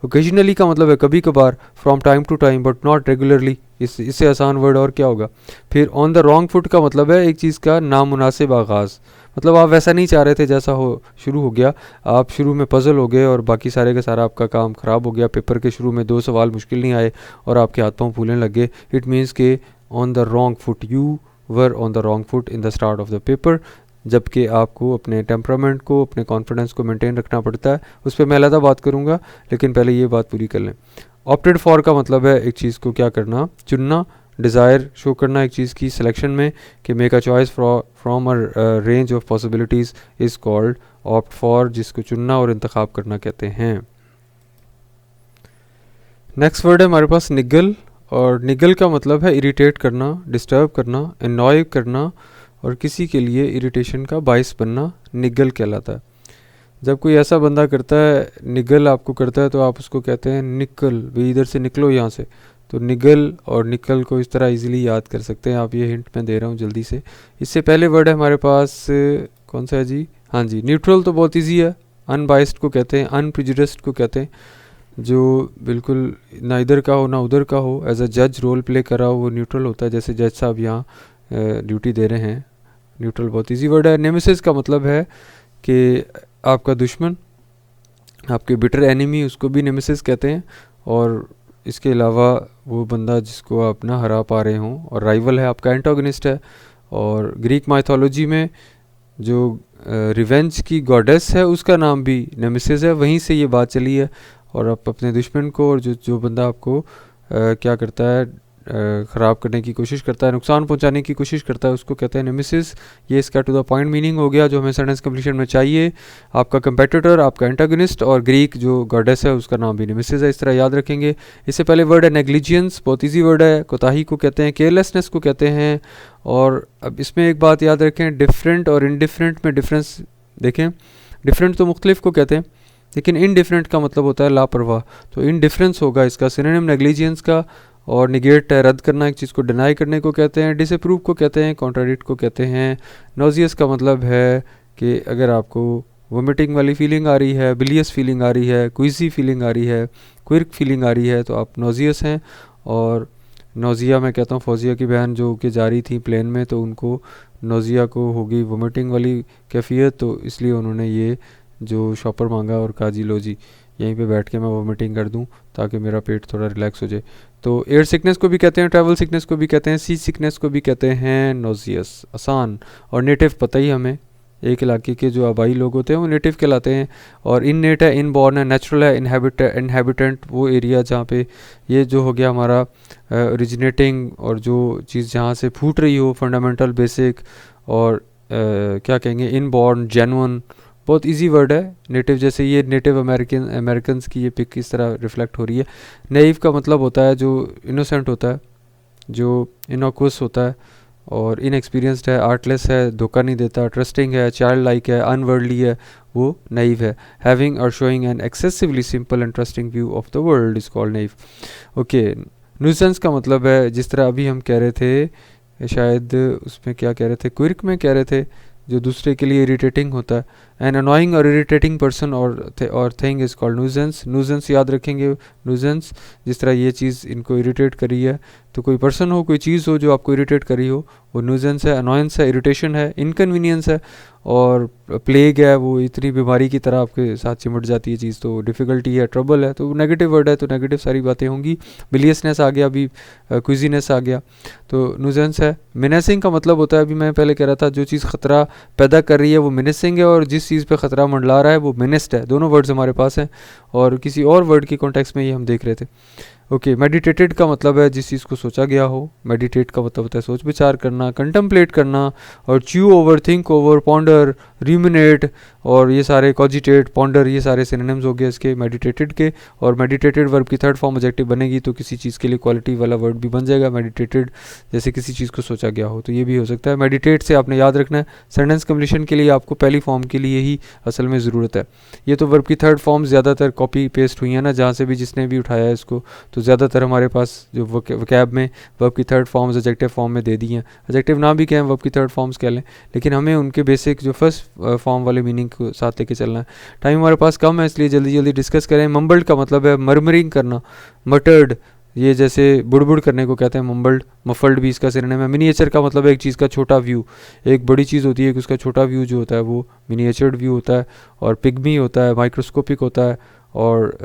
ओकेजनली का मतलब है कभी कभार, from time to time, but not regularly. इससे आसान वर्ड और क्या होगा? फिर ऑन द रॉन्ग फुट का मतलब है एक चीज़ का नामुनासिब आगाज़, मतलब आप वैसा नहीं चाह रहे थे जैसा हो शुरू हो गया, आप शुरू में पजल हो गए और बाकी सारे का सारा आपका काम ख़राब हो गया। पेपर के शुरू में 2 सवाल मुश्किल नहीं आए और आपके हाथ पाँव फूलने लग गए। इट मीन्स के on the wrong foot, you were on the wrong foot in the start of the paper. जबकि आपको अपने टेम्परामेंट को, अपने कॉन्फिडेंस को मेंटेन रखना पड़ता है। उस पर मैं अलग बात करूँगा, लेकिन पहले ये बात पूरी कर लें। ऑप्टेड फॉर का मतलब है एक चीज़ को क्या करना, चुनना, डिज़ायर शो करना एक चीज़ की सिलेक्शन में, कि make a choice from a range of possibilities is called opt for, जिसको चुनना और इंतखाब करना कहते हैं। नेक्स्ट वर्ड है हमारे पास निगल, और निगल का मतलब है इरिटेट करना, डिस्टर्ब करना, एनॉय करना, और किसी के लिए इरिटेशन का बाइस बनना निगल कहलाता है। जब कोई ऐसा बंदा करता है, निगल आपको करता है, तो आप उसको कहते हैं निकल, भाई इधर से निकलो यहाँ से। तो निगल और निकल को इस तरह इजीली याद कर सकते हैं आप। ये हिंट मैं दे रहा हूँ जल्दी से। इससे पहले वर्ड है हमारे पास कौन सा है जी? हाँ जी, न्यूट्रल तो बहुत इजी है। अनबाइस्ड को कहते हैं, अनप्रिजुडिस्ड को कहते हैं, जो बिल्कुल ना इधर का हो ना उधर का हो, एज अ जज रोल प्ले कर रहा हो, वो न्यूट्रल होता है। जैसे जज साहब यहाँ ड्यूटी दे रहे हैं, न्यूट्रल बहुत इजी वर्ड है। नेमेसिस का मतलब है कि आपका दुश्मन, आपके बिटर एनिमी, उसको भी नेमेसिस कहते हैं। और इसके अलावा वो बंदा जिसको आप ना हरा पा रहे हों, और राइवल है आपका, एंटागनिस्ट है। और ग्रीक माइथोलॉजी में जो रिवेंज की गॉडेस है उसका नाम भी नेमेसिस है, वहीं से ये बात चली है। और आप अपने दुश्मन को, और जो बंदा आपको क्या करता है, ख़राब करने की कोशिश करता है, नुकसान पहुंचाने की कोशिश करता है, उसको कहते हैं नेमेसिस। ये इसका टू द पॉइंट मीनिंग हो गया जो हमें सेंटेंस कंप्लीशन में चाहिए। आपका कंपेटिटर, आपका एंटागनिस्ट, और ग्रीक जो गॉडेस है उसका नाम भी नेमेसिस है। इस तरह याद रखेंगे। इससे पहले वर्ड है नेग्लिजियंस, बहुत ईजी वर्ड है। कोताही को कहते हैं, केयरलेसनेस को कहते हैं। और अब इसमें एक बात याद रखें, डिफरेंट और इनडिफरेंट में डिफरेंस देखें। डिफरेंट तो मुख्तलिफ को कहते हैं, लेकिन इनडिफरेंट का मतलब होता है लापरवाह। तो इनडिफरेंस होगा इसका सिनोनिम नेग्लिजियंस का। और निगेट है रद्द करना, एक चीज़ को डिनाई करने को कहते हैं। डिसअप्रूव को कहते हैं, कॉन्ट्राडिक्ट को कहते हैं। नॉजियस का मतलब है कि अगर आपको वोमिटिंग वाली फीलिंग आ रही है, बिलियस फीलिंग आ रही है, क्विजी फीलिंग आ रही है, क्विर्क फीलिंग आ रही है, तो आप नॉजियस हैं। और नोज़िया मैं कहता हूँ, फौजिया की बहन जो कि जा रही थी प्लेन में, तो उनको नोज़िया को होगी वोमिटिंग वाली कैफियत, तो इसलिए उन्होंने ये जो शॉपर मांगा और कहा जी लो जी यहीं पे बैठ के मैं वोमिटिंग कर दूं ताकि मेरा पेट थोड़ा रिलैक्स हो जाए। तो एयर सिकनेस को भी कहते हैं, ट्रैवल सिकनेस को भी कहते हैं, सी सिकनेस को भी कहते हैं नोजियस। आसान। और नेटिव पता ही हमें, एक इलाके के जो आबाई लोग होते हैं वो नेटिव कहलाते हैं। और इन नेट है, इन बॉर्न है, नेचुरल है, इनहेबिटेंट वो एरिया जहाँ पे ये जो हो गया हमारा ओरिजिनेटिंग, और जो चीज़ जहाँ से फूट रही हो, फंडामेंटल, बेसिक, और क्या कहेंगे, इन बॉर्न, जेन्युइन, बहुत इजी वर्ड है। नेटिव जैसे ये नेटिव अमेरिकन्स की ये पिक किस तरह रिफ्लेक्ट हो रही है। नेइव का मतलब होता है जो इनोसेंट होता है, जो इनोक्वस होता है, और इनएक्सपीरियंस्ड है, आर्टलेस है, धोखा नहीं देता, ट्रस्टिंग है, चाइल्ड लाइक है, अनवर्ल्डली है, वो नेइव है। Having or showing an excessively simple and trusting view of the world is called naive. Okay. Nuisance का मतलब है, जिस तरह अभी हम कह रहे थे, शायद उसमें क्या कह रहे थे, क्विर्क में कह रहे थे जो दूसरे के लिए इरिटेटिंग होता है। एन अनोइंग और इरिटेटिंग पर्सन और थिंग इज़ कॉल्ड न्यूजेंस। न्यूजेंस याद रखेंगे, न्यूजेंस जिस तरह ये चीज़ इनको इरिटेट करी है, तो कोई पर्सन हो, कोई चीज़ हो जो आपको इरिटेट करी हो, वो न्यूजेंस है। अनोयंस है, इरिटेशन है, इनकन्वीनियंस है, और प्लेग है, वो इतनी बीमारी की तरह आपके साथ चिमट जाती है चीज़, तो डिफ़िकल्टी है, ट्रबल है, तो नेगेटिव वर्ड है, तो नेगेटिव सारी बातें होंगी। बिलियसनेस आ गया, अभी क्विजीनेस आ गया, तो न्यूजेंस है। मिनेसिंग का मतलब होता है, अभी मैं पहले कह रहा था, जो चीज़ ख़तरा पैदा कर रही है वो मिनेसिंग है, और जिस चीज़ पे ख़तरा मंडला रहा है वो मिनेस्ड है। दोनों वर्ड्स हमारे पास हैं, और किसी और वर्ड की कॉन्टेक्स्ट में ये हम देख रहे थे। ओके, मेडिटेटेड का मतलब है जिस चीज़ को सोचा गया हो। मेडिटेट का मतलब होता है सोच विचार करना, कंटम्पलेट करना, और chew over, think over, ponder, ruminate, और ये सारे कॉजिटेट, पॉन्डर, ये सारे सिनोनिम्स हो गए इसके मेडिटेटेड के। और मेडिटेटेड वर्ब की थर्ड फॉर्म एडजेक्टिव बनेगी, तो किसी चीज़ के लिए क्वालिटी वाला वर्ड भी बन जाएगा मेडिटेटेड, जैसे किसी चीज़ को सोचा गया हो, तो ये भी हो सकता है। मेडिटेट से आपने याद रखना है, सेंटेंस कंप्लीशन के लिए आपको पहली फॉर्म के लिए ही असल में ज़रूरत है। ये तो वर्ब की थर्ड फॉर्म ज़्यादातर कॉपी पेस्ट हुई है ना, जहाँ से भी जिसने भी उठाया है इसको, तो ज़्यादातर हमारे पास जो वकैब में वर्ब की थर्ड फॉर्म्स एडजेक्टिव फॉर्म में दे दी हैं। एडजेक्टिव ना भी कहें, वर्ब की थर्ड फॉर्म्स कह लें, लेकिन हमें उनके बेसिक जो फर्स्ट फॉर्म वाले मीनिंग को साथ लेके चलना है। टाइम हमारे पास कम है, इसलिए जल्दी जल्दी डिस्कस करें। मम्बल्ड का मतलब है मर्मरिंग करना, मटर्ड, ये जैसे बुड़बुड़ करने को कहते हैं मम्बल्ड। मफल्ड भी इसका सिनोनिम है। मिनिएचर का मतलब है एक चीज़ का छोटा व्यू, एक बड़ी चीज़ होती है कि उसका छोटा व्यू जो होता है वो मिनिएचर्ड व्यू होता है। और पिग्मी होता है, माइक्रोस्कोपिक होता है, और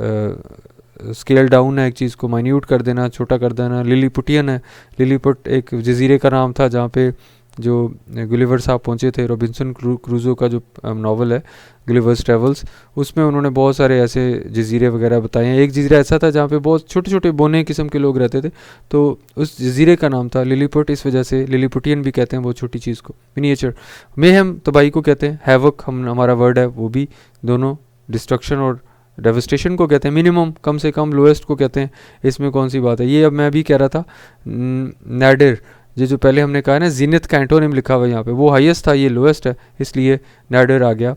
स्केल डाउन है, एक चीज़ को माइन्यूट कर देना, छोटा कर देना। लिलीपुटियन है, लिलीपुट एक जजीरे का नाम था जहाँ पे जो गुलिवर साहब पहुँचे थे। रॉबिन्सन क्रूजो का जो नावल है गुलिवर्स ट्रेवल्स, उसमें उन्होंने बहुत सारे ऐसे जजीरे वगैरह बताए हैं। एक जजीरा ऐसा था जहाँ पे बहुत छोटे छोटे बोने किस्म के लोग रहते थे, तो उस जजीरे का नाम था लिलीपुट। इस वजह से लिलीपुटियन भी कहते हैं बहुत छोटी चीज़ को। मिनिएचर में हम तबाही को कहते हैं, हैवक हमारा वर्ड है, वो भी दोनों डिस्ट्रक्शन और डेवस्टेशन को कहते हैं। मिनिमम कम से कम, लोएस्ट को कहते हैं। इसमें कौन सी बात है, ये अब मैं भी कह रहा था। नैडर, ये जो पहले हमने कहा ना जीनत का एंटोनिम लिखा हुआ है यहाँ पे, वो हाईएस्ट था, ये लोएस्ट है, इसलिए नैडर आ गया।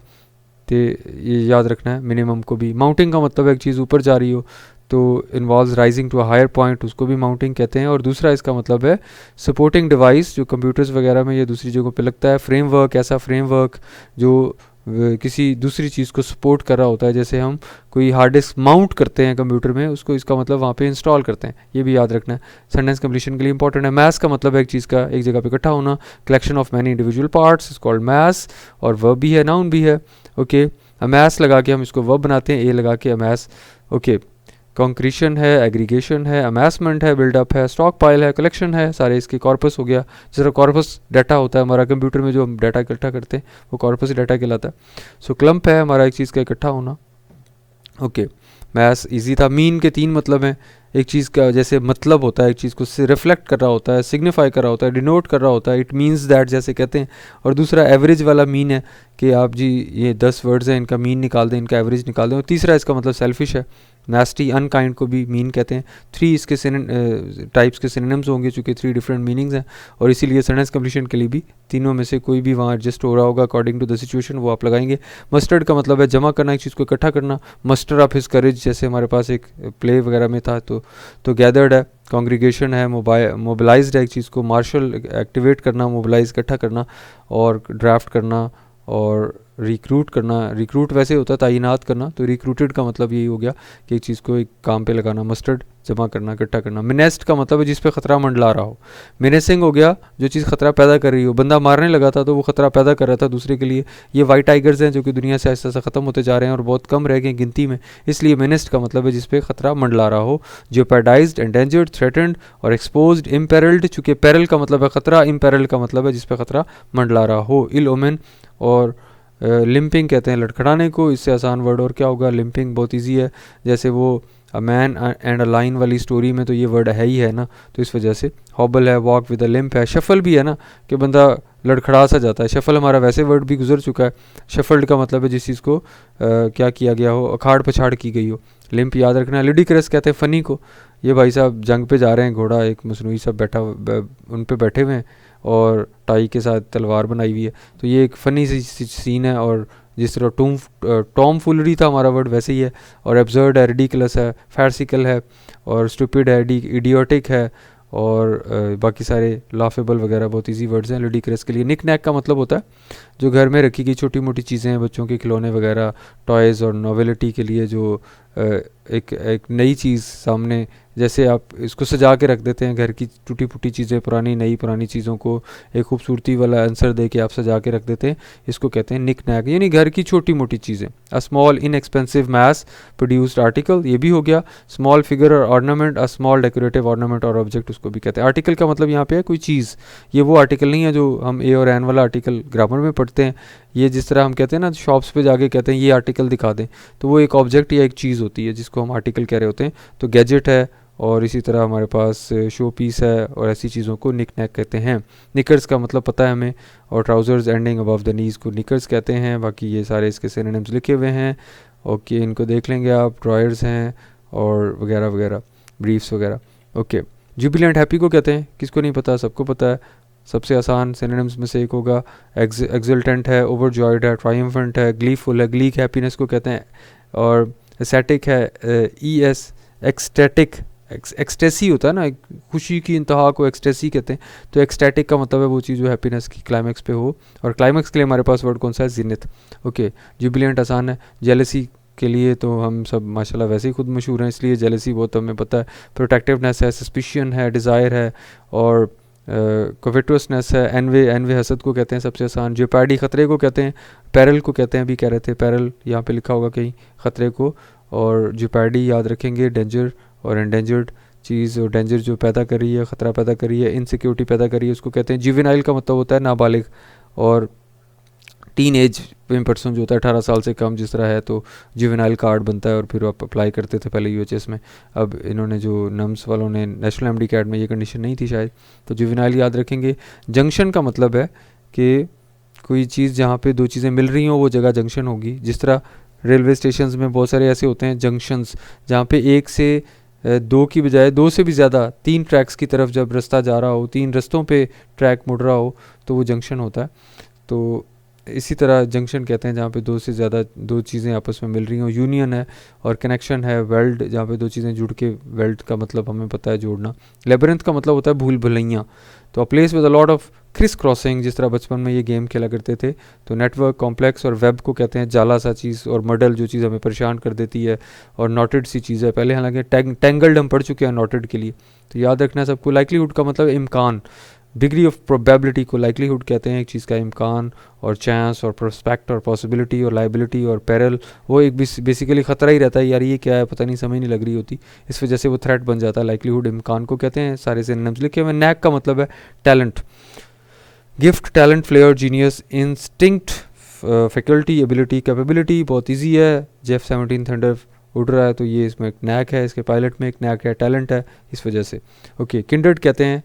तो ये याद रखना है मिनिमम को भी। माउंटिंग का मतलब है एक चीज़ ऊपर जा रही हो, तो involves rising to a higher point, उसको भी माउंटिंग कहते हैं। और दूसरा इसका मतलब है सपोर्टिंग डिवाइस, जो कंप्यूटर्स वगैरह में ये दूसरी जगहों पे लगता है। फ्रेमवर्क, ऐसा फ्रेमवर्क जो किसी दूसरी चीज़ को सपोर्ट कर रहा होता है, जैसे हम कोई हार्ड डिस्क माउंट करते हैं कंप्यूटर में, उसको इसका मतलब वहाँ पे इंस्टॉल करते हैं, ये भी याद रखना है। सेंटेंस कंप्लीशन के लिए इंपॉर्टेंट है। मैस का मतलब है एक चीज़ का एक जगह पे इकट्ठा होना, collection of many individual parts is called mass. और वर्ब भी है, नाउन भी है। ओके, अमैस लगा के हम इसको वर्ब बनाते हैं, ए लगा के अमैस। ओके, कॉन्क्रीशन है, एग्रीगेशन है, अमेसमेंट है, बिल्डअप है, स्टॉक पाइल है, कलेक्शन है, सारे इसके कॉर्पस हो गया। जिस तरह कॉर्पस डाटा होता है हमारा कंप्यूटर में, जो हम डाटा इकट्ठा करते हैं वो कॉर्पस डाटा कहलाता है। सो क्लम्प है हमारा एक चीज़ का इकट्ठा होना। ओके, मैथ्स इजी था। मीन के तीन मतलब हैं। एक चीज़ का जैसे मतलब होता है, एक चीज़ को रिफ्लेक्ट कर रहा होता है, सिग्निफाई कर रहा होता है, डिनोट कर रहा होता है, इट मीन्स दैट जैसे कहते हैं। और दूसरा एवरेज वाला मीन है कि आप जी ये 10 वर्ड्स हैं, इनका मीन निकाल दें, इनका एवरेज निकाल दें। और तीसरा इसका मतलब सेल्फिश है, नास्टी, अनकाइंड को भी मीन कहते हैं। 3 इसके टाइप्स के सिनोनिम्स होंगे, चूँकि 3 डिफरेंट मीनिंग्स हैं, और इसीलिए सेंटेंस कंप्लीशन के लिए भी तीनों में से कोई भी वहाँ एडजस्ट हो रहा होगा अकॉर्डिंग टू द सिचुएशन, वो आप लगाएंगे। मस्टर्ड का मतलब है जमा करना, एक चीज़ को इकट्ठा करना। मस्टर ऑफ हिज करेज, जैसे हमारे पास एक प्ले वगैरह में था, तो गैदर्ड है। कॉन्ग्रीगेशन है, मोबिलाइज्ड है, एक चीज़ को मार्शल एक्टिवेट करना, मोबिलाइज इकट्ठा करना, और ड्राफ्ट करना, और रिक्रूट करना। रिक्रूट वैसे होता है तैनात करना, तो रिक्रूटेड का मतलब यही हो गया कि एक चीज़ को एक काम पे लगाना। मस्टर्ड जमा करना, इकट्ठा करना। मिनेस्ट का मतलब है जिस पे खतरा मंडला रहा हो। मिनेसिंग हो गया जो चीज़ खतरा पैदा कर रही हो। बंदा मारने लगा था तो वो खतरा पैदा कर रहा था दूसरे के लिए। ये वाइट टाइगर्स हैं जो कि दुनिया से ऐसा ख़त्म होते जा रहे हैं और बहुत कम रह गए गिनती में, इसलिए मिनेस्ट का मतलब है जिस पे खतरा मंडला रहा हो। जेपर्डाइज्ड, एंडेंजर्ड, थ्रेटन्ड और एक्सपोज्ड। इम्पेरल्ड, चूँकि पैरल का मतलब है खतरा, इम्पेरल्ड का मतलब है जिस पे खतरा मंडला रहा हो। इल ओमेन और लिम्पिंग कहते हैं लड़खड़ाने को। इससे आसान वर्ड और क्या होगा, लिम्पिंग बहुत इजी है। जैसे वो a man and a line वाली स्टोरी में तो ये वर्ड है ही है ना, तो इस वजह से। हॉबल है, वॉक विद अ लिम्प है। शफल भी है ना कि बंदा लड़खड़ा सा जाता है। शफल हमारा वैसे वर्ड भी गुजर चुका है। शफल्ड का मतलब है जिस चीज़ को क्या किया गया हो, अखाड़ पछाड़ की गई हो। लिम्प याद रखना है। लिडिक्रस कहते हैं फ़नी को। ये भाई साहब जंग पे जा रहे हैं, घोड़ा एक मसनूई सा बैठा उन पे बैठे हुए हैं और टाई के साथ तलवार बनाई हुई है, तो ये एक फ़नी सी सीन है। और जिस तरह टॉम फुलरी था हमारा वर्ड वैसे ही है। और एब्जर्ड है, रिडिकुलस है, फैरसिकल है, और स्टूपिड है, इडियोटिक है, और बाकी सारे लाफेबल वगैरह बहुत इजी वर्ड्स हैं। लुडिक्रस के लिए निक नैक का मतलब होता है जो घर में रखी गई छोटी मोटी चीज़ें हैं, बच्चों के खिलौने वगैरह, टॉयज़, और नोवेलिटी के लिए जो एक नई चीज़ सामने, जैसे आप इसको सजा के रख देते हैं घर की टूटी फूटी चीज़ें, पुरानी चीज़ों को एक खूबसूरती वाला आंसर दे के आप सजा के रख देते हैं, इसको कहते हैं निक नैक, यानी घर की छोटी मोटी चीज़ें। A small inexpensive mass produced article, ये भी हो गया। Small figure or ornament, a small decorative ornament or object, उसको भी कहते हैं। आर्टिकल का मतलब यहाँ पे है कोई चीज़, ये वो आर्टिकल नहीं है जो हम ए और एन वाला आर्टिकल ग्रामर में पढ़ते हैं। ये जिस तरह हम कहते हैं ना शॉप्स पे जाके कहते हैं ये आर्टिकल दिखा दें, तो वो एक ऑब्जेक्ट या एक चीज़ होती है जिसको हम आर्टिकल कह रहे होते हैं। तो गैजेट है, और इसी तरह हमारे पास शो पीस है, और ऐसी चीज़ों को निक नैक कहते हैं। निकर्स का मतलब पता है हमें, और trousers ending above the knees को निकर्स कहते हैं। बाकी ये सारे इसके सिनोनिम्स लिखे हुए हैं, ओके, इनको देख लेंगे आप। ड्रॉयर्स हैं और वगैरह वगैरह, ब्रीफ्स वगैरह, ओके। जुबिलेंट हैप्पी को कहते हैं, किसको नहीं पता, सबको पता है। सबसे आसान सिनोनिम्स में से एक होगा। एक्सल्टेंट है, ओवरजॉयड है, ट्रायम्फेंट है, ग्लीफुल है, ग्लीक हैप्पीनेस को कहते हैं। और एस्थेटिक है, एक्सटेटिक, एक्सटेसी होता है ना, खुशी की इंतहा को एक्सटेसी कहते हैं। तो एक्सटेटिक का मतलब है वो चीज़ जो हैप्पीनेस की क्लाइमैक्स पे हो, और क्लाइमैक्स के लिए हमारे पास वर्ड कौन सा है, जिन्नत, ओके। जुबिलेंट आसान है। जेलसी के लिए तो हम सब माशाल्लाह वैसे ही खुद मशहूर हैं, इसलिए जेलसी बहुत हमें पता है। प्रोटेक्टिवनेस है, सस्पिशन है, डिज़ायर है, और कोविटसनेस है। एनवे हसद को कहते हैं, सबसे आसान। जेपैडी ख़तरे को कहते हैं। पैरल को कहते हैं, अभी कह रहे थे पैरल, यहाँ पे लिखा होगा कहीं ख़तरे को। और जेपैडी याद रखेंगे, डेंजर और एंडेंजर्ड चीज़, और डेंजर जो पैदा कर रही है, ख़तरा पैदा कर रही है, इनसिक्योरिटी पैदा कर रही है, उसको कहते हैं। जुवेनाइल का मतलब होता है नाबालिग, और टीन एज में पर्सन जो होता है 18 साल से कम जिस तरह है, तो जुवेनाइल कार्ड बनता है, और फिर आप अप्लाई करते थे पहले यूएचएस में। अब इन्होंने जो नम्स वालों ने नेशनल एमडी कैट में ये कंडीशन नहीं थी शायद, तो जुवेनाइल याद रखेंगे। जंक्शन का मतलब है कि कोई चीज़ जहाँ पे दो चीज़ें मिल रही हों वो जगह जंक्शन होगी। जिस तरह रेलवे स्टेशन में बहुत सारे ऐसे होते हैं जंक्शंस, जहाँ पे एक से दो की बजाय दो से भी ज़्यादा 3 ट्रैक्स की तरफ जब रास्ता जा रहा हो, 3 रस्तों पे ट्रैक मुड़ रहा हो, तो वो जंक्शन होता है। तो इसी तरह जंक्शन कहते हैं जहाँ पे दो से ज़्यादा दो चीज़ें आपस में मिल रही हों। यूनियन है, और कनेक्शन है। वेल्ड, जहाँ पे दो चीज़ें जुड़ के, वेल्ड का मतलब हमें पता है जोड़ना। लेबरिंथ का मतलब होता है भूल भुलैया। तो a place with a lot of criss crossing, जिस तरह बचपन में ये गेम खेला करते थे। तो नेटवर्क, कॉम्प्लेक्स और वेब को कहते हैं जाला सा चीज़, और मॉडल जो चीज़ हमें परेशान कर देती है, और नॉटेड सी चीज़ है। पहले हालांकि टेंगल्ड हम पढ़ चुके हैं नॉटेड के लिए, तो याद रखना सबको। लाइकलीहुड का मतलब इम्कान, डिग्री ऑफ प्रोबेबिलिटी को लाइकलीहुड कहते हैं, एक चीज़ का इम्कान, और चांस, और प्रोस्पेक्ट, और पॉसिबिलिटी, और लाइबिलिटी, और पेरल, वो एक बेसिकली ख़तरा ही रहता है, यार ये क्या है पता नहीं, समझ नहीं लग रही होती, इस वजह से वो थ्रेट बन जाता है। लाइकलीहुड इम्कान को कहते हैं। सारे सिनोनिम्स लिखे हुए। नैक का मतलब है talent, gift, talent, flair, genius, instinct, faculty, ability, capability, बहुत ईजी है। जेफ 17 थंडर उड़ रहा है, तो ये इसमें एक नैक है, इसके पायलट में एक नैक है, टैलेंट है इस वजह से, ओके। किंडर्ड कहते हैं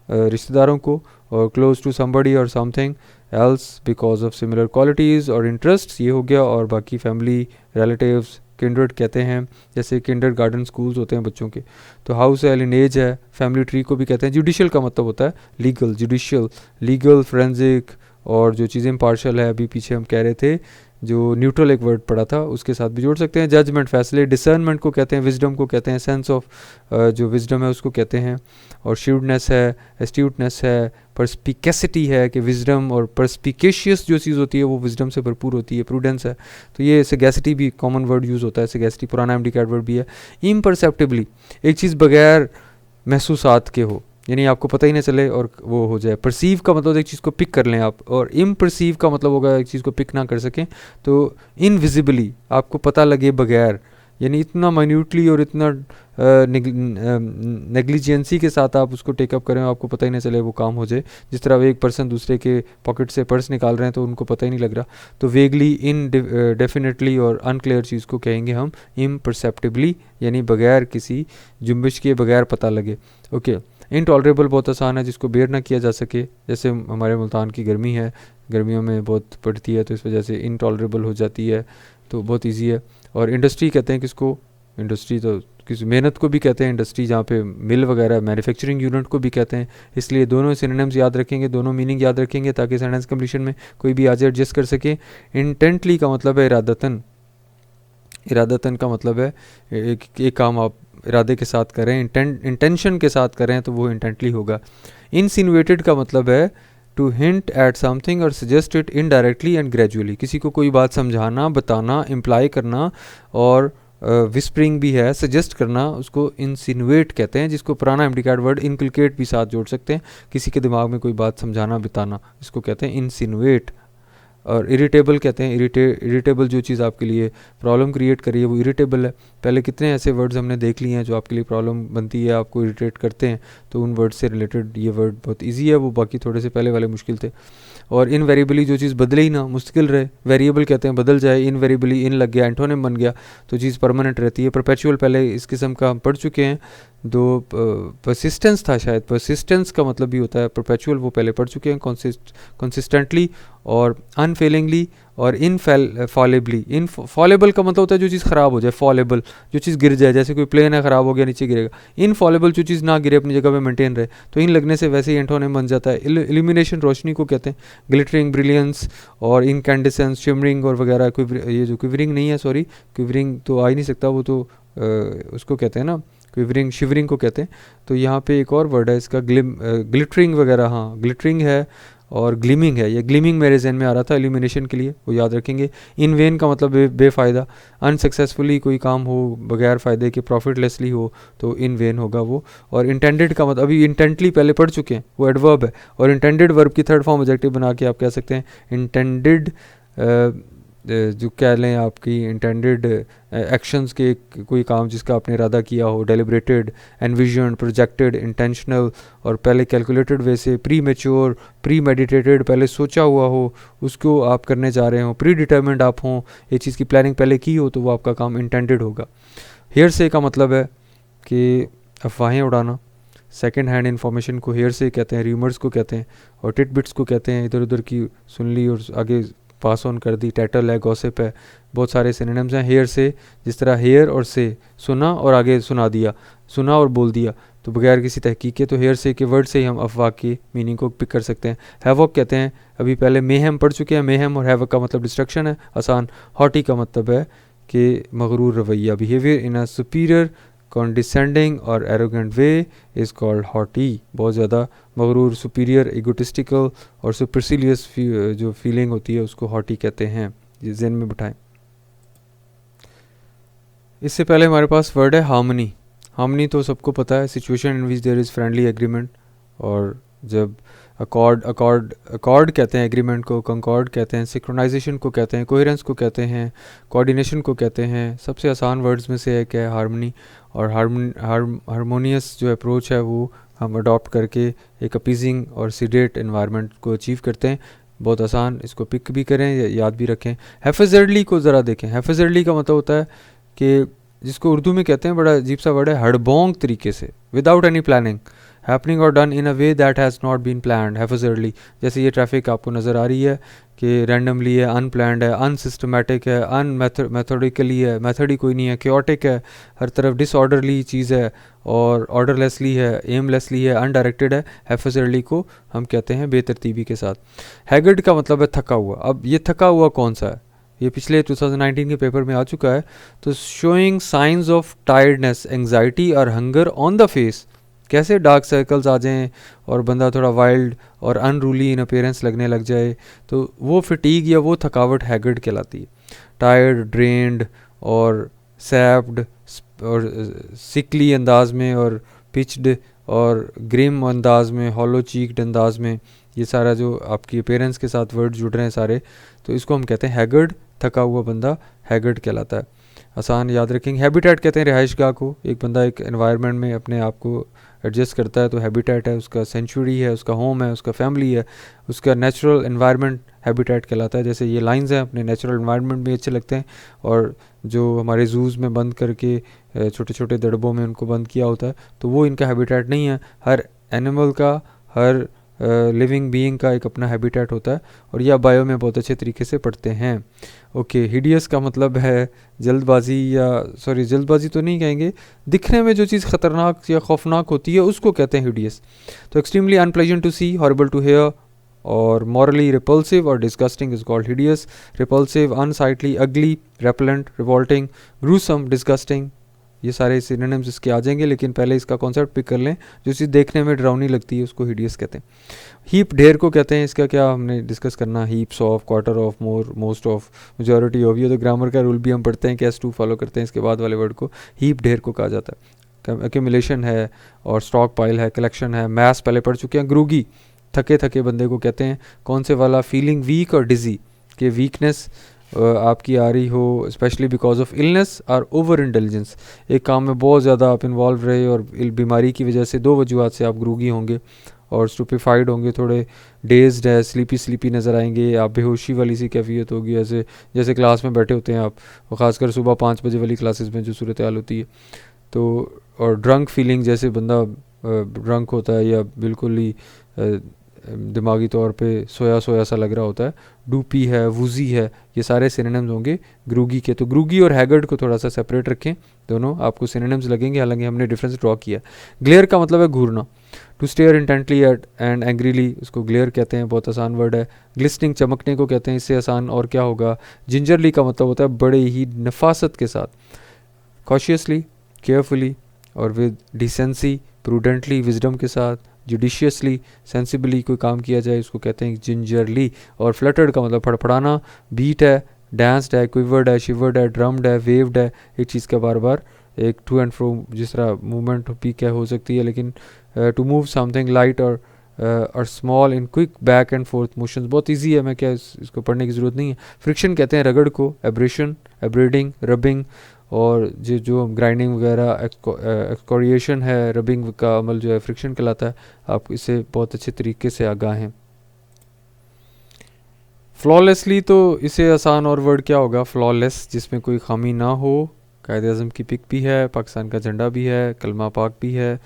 रिश्तेदारों को, और क्लोज टू समबडी और something else because of similar qualities और इंटरेस्ट्स, ये हो गया। और बाकी फैमिली, रिलेटिव्स, किंडर्ड कहते हैं। जैसे किंडर गार्डन स्कूल्स होते हैं बच्चों के, तो हाउस है, लिनेज है, फैमिली ट्री को भी कहते हैं। जुडिशियल का मतलब होता है लीगल, जुडिशियल, लीगल, फोरेंसिक, और जो चीज़ें इम्पार्शल है, अभी पीछे हम कह रहे थे जो न्यूट्रल एक वर्ड पढ़ा था उसके साथ भी जोड़ सकते हैं। जजमेंट, फैसले, डिसर्नमेंट को कहते हैं, विजडम को कहते हैं, सेंस ऑफ जो विजडम है उसको कहते हैं। और श्यूडनेस है, एस्ट्यूटनेस है, परस्पिकेसिटी है कि विजडम, और परस्पिकेशियस जो चीज़ होती है वो विजडम से भरपूर होती है, प्रूडेंस है। तो ये सेगैसिटी भी कॉमन वर्ड यूज़ होता है, सेगैसिटी पुराना एमडी कैट वर्ड भी है। इम्परसेप्टिबली, एक चीज़ बगैर महसूसात के हो, यानी आपको पता ही नहीं चले और वो हो जाए। परसीव का मतलब एक चीज़ को पिक कर लें आप, और इम्परसीव का मतलब होगा एक चीज़ को पिक ना कर सकें। तो इनविजिबली, आपको पता लगे बगैर, यानी इतना माइन्यूटली और इतना नेग्लिजेंसी के साथ आप उसको टेकअप करें, आपको पता ही नहीं चले वो काम हो जाए। जिस तरह एक पर्सन दूसरे के पॉकेट से पर्स निकाल रहे हैं तो उनको पता ही नहीं लग रहा, तो वेगली, इन डेफिनेटली और अनक्लियर चीज़ को कहेंगे हम इम्परसेप्टिबली, यानी बगैर किसी जुम्बिश के, बगैर पता लगे, ओके। इनटॉलरेबल बहुत आसान है, जिसको बेयर ना किया जा सके, जैसे हमारे मुल्तान की गर्मी है, गर्मियों में बहुत पड़ती है, तो इस वजह से इनटॉलरेबल हो जाती है, तो बहुत इजी है। और इंडस्ट्री कहते हैं किसको, इंडस्ट्री तो किसी मेहनत को भी कहते हैं, इंडस्ट्री जहाँ पे मिल वगैरह, मैन्युफैक्चरिंग यूनिट को भी कहते हैं। इसलिए दोनों सिनोनिम्स याद रखेंगे, दोनों मीनिंग याद रखेंगे, ताकि सेंटेंस कंप्लीशन में कोई भी आज एडजस्ट कर सके। इंटेंटली का मतलब है इरादतन, इरादतन का मतलब है एक काम आप इरादे के साथ करें, इंटेंशन के साथ करें तो वो इंटेंटली होगा। इंसिनुएटेड का मतलब है टू हिंट एट समथिंग और suggest it indirectly and gradually, किसी को कोई बात समझाना, बताना, इम्प्लाई करना, और विस्परिंग भी है, सजेस्ट करना, उसको इंसिनुएट कहते हैं, जिसको पुराना एमडीकैट वर्ड इनकलकेट भी साथ जोड़ सकते हैं। किसी के दिमाग में कोई बात समझाना, बताना, इसको कहते हैं इंसिनुएट। और इरिटेबल कहते हैं, इरिटेबल जो चीज़ आपके लिए प्रॉब्लम क्रिएट करी है वो इरिटेबल है। पहले कितने ऐसे वर्ड्स हमने देख लिए हैं जो आपके लिए प्रॉब्लम बनती है, आपको इरिटेट करते हैं, तो उन वर्ड से रिलेटेड ये वर्ड बहुत इजी है, वो बाकी थोड़े से पहले वाले मुश्किल थे। और इनवेरिएबली जो चीज़ बदले ही ना, मुश्किल रहे, वेरिएबल कहते हैं बदल जाए, इनवेरिएबली इन लग गया, एंटोनिम बन गया, तो चीज़ परमानेंट रहती है। परपेचुअल पहले इस किस्म का हम पढ़ चुके हैं। दो परसिस्टेंस था शायद, परसिस्टेंस का मतलब भी होता है परपेचुअल, वो पहले पढ़ चुके हैं। कंसिस्टेंटली और अनफेलिंगली और इनफॉलेबली। इनफॉलेबल का मतलब होता है जो चीज़ ख़राब हो जाए, फॉलेबल जो चीज़ गिर जाए, जैसे कोई प्लेन है ख़राब हो गया नीचे गिरेगा। इनफॉलेबल जो चीज़ ना गिरे, अपनी जगह पे मेंटेन रहे, तो इन लगने से वैसे ही एंटोनिम बन जाता है। इल्यूमिनेशन रोशनी को कहते हैं, ग्लिटरिंग, ब्रिलियंस और इनकैंडिसेंस, शिमरिंग और वगैरह। ये जो क्विवरिंग नहीं है, सॉरी क्विवरिंग तो आ ही नहीं सकता, वो तो उसको कहते हैं ना, क्विवरिंग शिवरिंग को कहते हैं। तो यहाँ पे एक और वर्ड है इसका, ग्लिटरिंग वगैरह, हाँ ग्लिटरिंग है और ग्लिमिंग है। ये ग्लिमिंग मेरे जहन में आ रहा था इल्यूमिनेशन के लिए, वो याद रखेंगे। इन वेन का मतलब बेफ़ायदा, अनसक्सेसफुली कोई काम हो बगैर फ़ायदे के, प्रॉफिटलेसली हो, तो इन वेन होगा वो। और इंटेंडेड का मतलब, अभी इंटेंटली पहले पढ़ चुके हैं, वो एडवर्ब है, और इंटेंडेड वर्ब की थर्ड फॉर्म एडजेक्टिव बना के आप कह सकते हैं इंटेंडेड, जो कह लें आपकी इंटेंडेड एक्शंस के, कोई काम जिसका आपने इरादा किया हो, डेलिब्रेटेड, एनविजन, प्रोजेक्टेड, इंटेंशनल, और पहले कैलकुलेटेड वे से, प्री मैच्योर, प्री मेडिटेटेड, पहले सोचा हुआ हो, उसको आप करने जा रहे हो, प्री डिटर्मिंड आप हों, ये चीज़ की प्लानिंग पहले की हो, तो वो आपका काम इंटेंडेड होगा। हेयर से का मतलब है कि अफवाहें उड़ाना, सेकेंड हैंड इन्फॉर्मेशन को हेयर से कहते हैं, र्यूमर्स को कहते हैं, और टिटबिट्स को कहते हैं, इधर उधर की सुन ली और आगे पास ऑन कर दी, टैटल है, गॉसिप है, बहुत सारे सिनोनिम्स हैं हेयर से। जिस तरह हेयर और से, सुना और आगे सुना दिया, सुना और बोल दिया, तो बगैर किसी तहकीक के, तो हेयर से के वर्ड से ही हम अफवाह की मीनिंग को पिक कर सकते हैं। हैवॉक कहते हैं, अभी पहले मेहम पढ़ चुके हैं, मेहम और हैवॉक का मतलब डिस्ट्रक्शन है, आसान। हॉटी का मतलब है कि मगरूर रवैया, behaviour in a superior, condescending और arrogant way is called haughty. बहुत ज़्यादा मगरूर, सुपीरियर, इगोटिस्टिकल और सुपरसिलियस जो फीलिंग होती है उसको हॉटी कहते हैं, ये ज़हन में बिठाएं। इससे पहले हमारे पास वर्ड है हार्मनी। हार्मनी तो सबको पता है, situation in which there is friendly agreement, और जब अकॉर्ड कहते हैं एग्रीमेंट को, कंकॉर्ड कहते हैं, सिंक्रोनाइजेशन को कहते हैं, कोहेरेंस को कहते हैं, कोऑर्डिनेशन को कहते हैं। सबसे आसान वर्ड्स में से एक है हार्मनी। और हारमोनियस जो अप्रोच है वो हम अडॉप्ट करके एक अपीजिंग और सीडेट एनवायरनमेंट को अचीव करते हैं। बहुत आसान, इसको पिक भी करें, याद भी रखें। हैफेजर्डली को ज़रा देखें। हैफेजर्डली का मतलब होता है कि जिसको उर्दू में कहते हैं, बड़ा अजीब सा वर्ड है, हड़बोंग तरीके से, विदाउट एनी प्लानिंग, हैपनिंग और done in a way that has not been planned, haphazardly. जैसे ये ट्रैफिक आपको नज़र आ रही है कि रैंडमली है, अनप्लान्ड है, अनसिस्टमेटिक है, मेथोडिकली है, मेथड ही कोई नहीं है, क्योटिक है, हर तरफ डिसऑर्डरली चीज़ है, और ऑर्डरलेसली है, एमलेसली है, अनडायरेक्टेड है। हैफेजर्डली को हम कहते हैं बेतरतीबी के साथ। हैगर्ड का मतलब है थका हुआ। अब ये थका हुआ कौन सा है, ये पिछले 2019 के पेपर में आ चुका है। तो showing science of tiredness, anxiety और हंगर ऑन द फेस, कैसे डार्क सर्कल्स आ जाएं और बंदा थोड़ा वाइल्ड और अनरूली इन अपीयरेंस लगने लग जाए, तो वो फटीग या वो थकावट हैगर्ड कहलाती है। टायर्ड, ड्रेन्ड और सैप्ड और सिकली अंदाज में, और पिच्ड और ग्रिम अंदाज में, हॉलो चीक्ड अंदाज में, ये सारा जो आपकी अपीयरेंस के साथ वर्ड जुड़ रहे हैं सारे, तो इसको हम कहते हैं हैगर्ड। थका हुआ बंदा हैगर्ड कहलाता है। आसान, याद रखेंगे। हैबिटेट कहते हैं रिहाइशगाह को। एक बंदा एक एनवायरनमेंट में अपने आप को एडजस्ट करता है तो हैबिटेट है, उसका सेंचुरी है, उसका होम है, उसका फैमिली है, उसका नेचुरल एनवायरनमेंट हैबिटेट कहलाता है। जैसे ये लाइंस हैं, अपने नेचुरल एनवायरनमेंट में अच्छे लगते हैं, और जो हमारे जूज़ में बंद करके छोटे छोटे दड़बों में उनको बंद किया होता है, तो वो इनका हैबिटेट नहीं है। हर एनिमल का, हर लिविंग बीइंग का एक अपना हैबिटेट होता है, और यह बायो में बहुत अच्छे तरीके से पढ़ते हैं। ओके, हिडियस का मतलब है जल्दबाजी, या सॉरी जल्दबाजी तो नहीं कहेंगे, दिखने में जो चीज़ ख़तरनाक या खौफनाक होती है उसको कहते हैं हिडियस। तो extremely unpleasant to see, horrible to hear, और मॉरली रिपल्सिव और disgusting is called hideous. Repulsive, unsightly, ugly, repellent, revolting, gruesome, disgusting, ये सारे सिनोनिम्स इसके आ जाएंगे, लेकिन पहले इसका कॉन्सेप्ट पिक कर लें। जो चीज़ देखने में डरावनी लगती है उसको हिडियस कहते हैं। हीप ढेर को कहते हैं, इसका क्या हमने डिस्कस करना, heaps of, quarter of, more, most of, majority of. ये तो ग्रामर का रूल भी हम पढ़ते हैं कि S2 फॉलो करते हैं, इसके बाद वाले वर्ड को हीप ढेर को कहा जाता है। एक्यूमुलेशन है और स्टॉक पाइल है, कलेक्शन है। मैस पहले पढ़ चुके हैं। ग्रूगी थके थके बंदे को कहते हैं। कौन से वाला, फीलिंग वीक और डिजी, कि वीकनेस आपकी आ रही हो स्पेशली बिकॉज ऑफ इलनेस और ओवर इंटेलिजेंस, एक काम में बहुत ज़्यादा आप इन्वॉल्व रहे और बीमारी की वजह से, दो वजूहत से आप ग्रूगी होंगे और स्टूपिफाइड होंगे, थोड़े डेज्ड है, स्लीपी नज़र आएंगे, आप बेहोशी वाली सी कैफियत होगी, ऐसे जैसे क्लास में बैठे होते हैं आप, और ख़ासकर सुबह 5 बजे वाली क्लासेस में जो सूरत हाल होती है। तो और ड्रंक फीलिंग, जैसे बंदा ड्रंक होता है या बिल्कुल ही दिमागी तौर पे सोया सोया सा लग रहा होता है। डूपी है, वूजी है, ये सारे सिनोनिम्स होंगे ग्रूगी के। तो ग्रूगी और हैगर्ड को थोड़ा सा सेपरेट रखें, दोनों आपको सिनोनिम्स लगेंगे, हालांकि हमने डिफरेंस ड्रॉ किया। ग्लेयर का मतलब है घूरना, to stare intently at and angrily, उसको ग्लेयर कहते हैं, बहुत आसान वर्ड है। ग्लिस्टनिंग, चमकने को कहते हैं, इससे आसान और क्या होगा। जिंजरली का मतलब होता है बड़े ही नफासत के साथ। कॉशियसली, केयरफुली, और विद डिसेंसी, प्रूडेंटली, विजडम के साथ। जुडिशियसली, सेंसिबली कोई काम किया जाए, उसको कहते हैं जिंजरली। और फ्लटर्ड का मतलब फड़फड़ाना। बीट है, डांस्ड है, क्विवर्ड है, शिवर्ड है, ड्रम्ड है, वेव्ड है, एक चीज़ का बार बार एक टू एंड फ्रो जिस तरह मूवमेंट भी क्या हो सकती है, लेकिन टू मूव समथिंग लाइट और small in quick back and fourth motions, बहुत इजी है, मैं क्या इसको पढ़ने की ज़रूरत नहीं है। फ्रिक्शन कहते हैं रगड़ को, एब्रेशन, एब्रेडिंग, रबिंग, और जो ग्राइंडिंग वगैरह, एक्सकोरिएशन है, रबिंग का अमल जो है फ्रिक्शन कहलाता है। आप इसे बहुत अच्छे तरीके से आगाह हैं। फ्लॉलेसली, तो इसे आसान और वर्ड क्या होगा, फ्लॉलेस, जिसमें कोई खामी ना हो। कायदे आज़म की पिक भी है, पाकिस्तान का झंडा भी है, कलमा पाक भी है,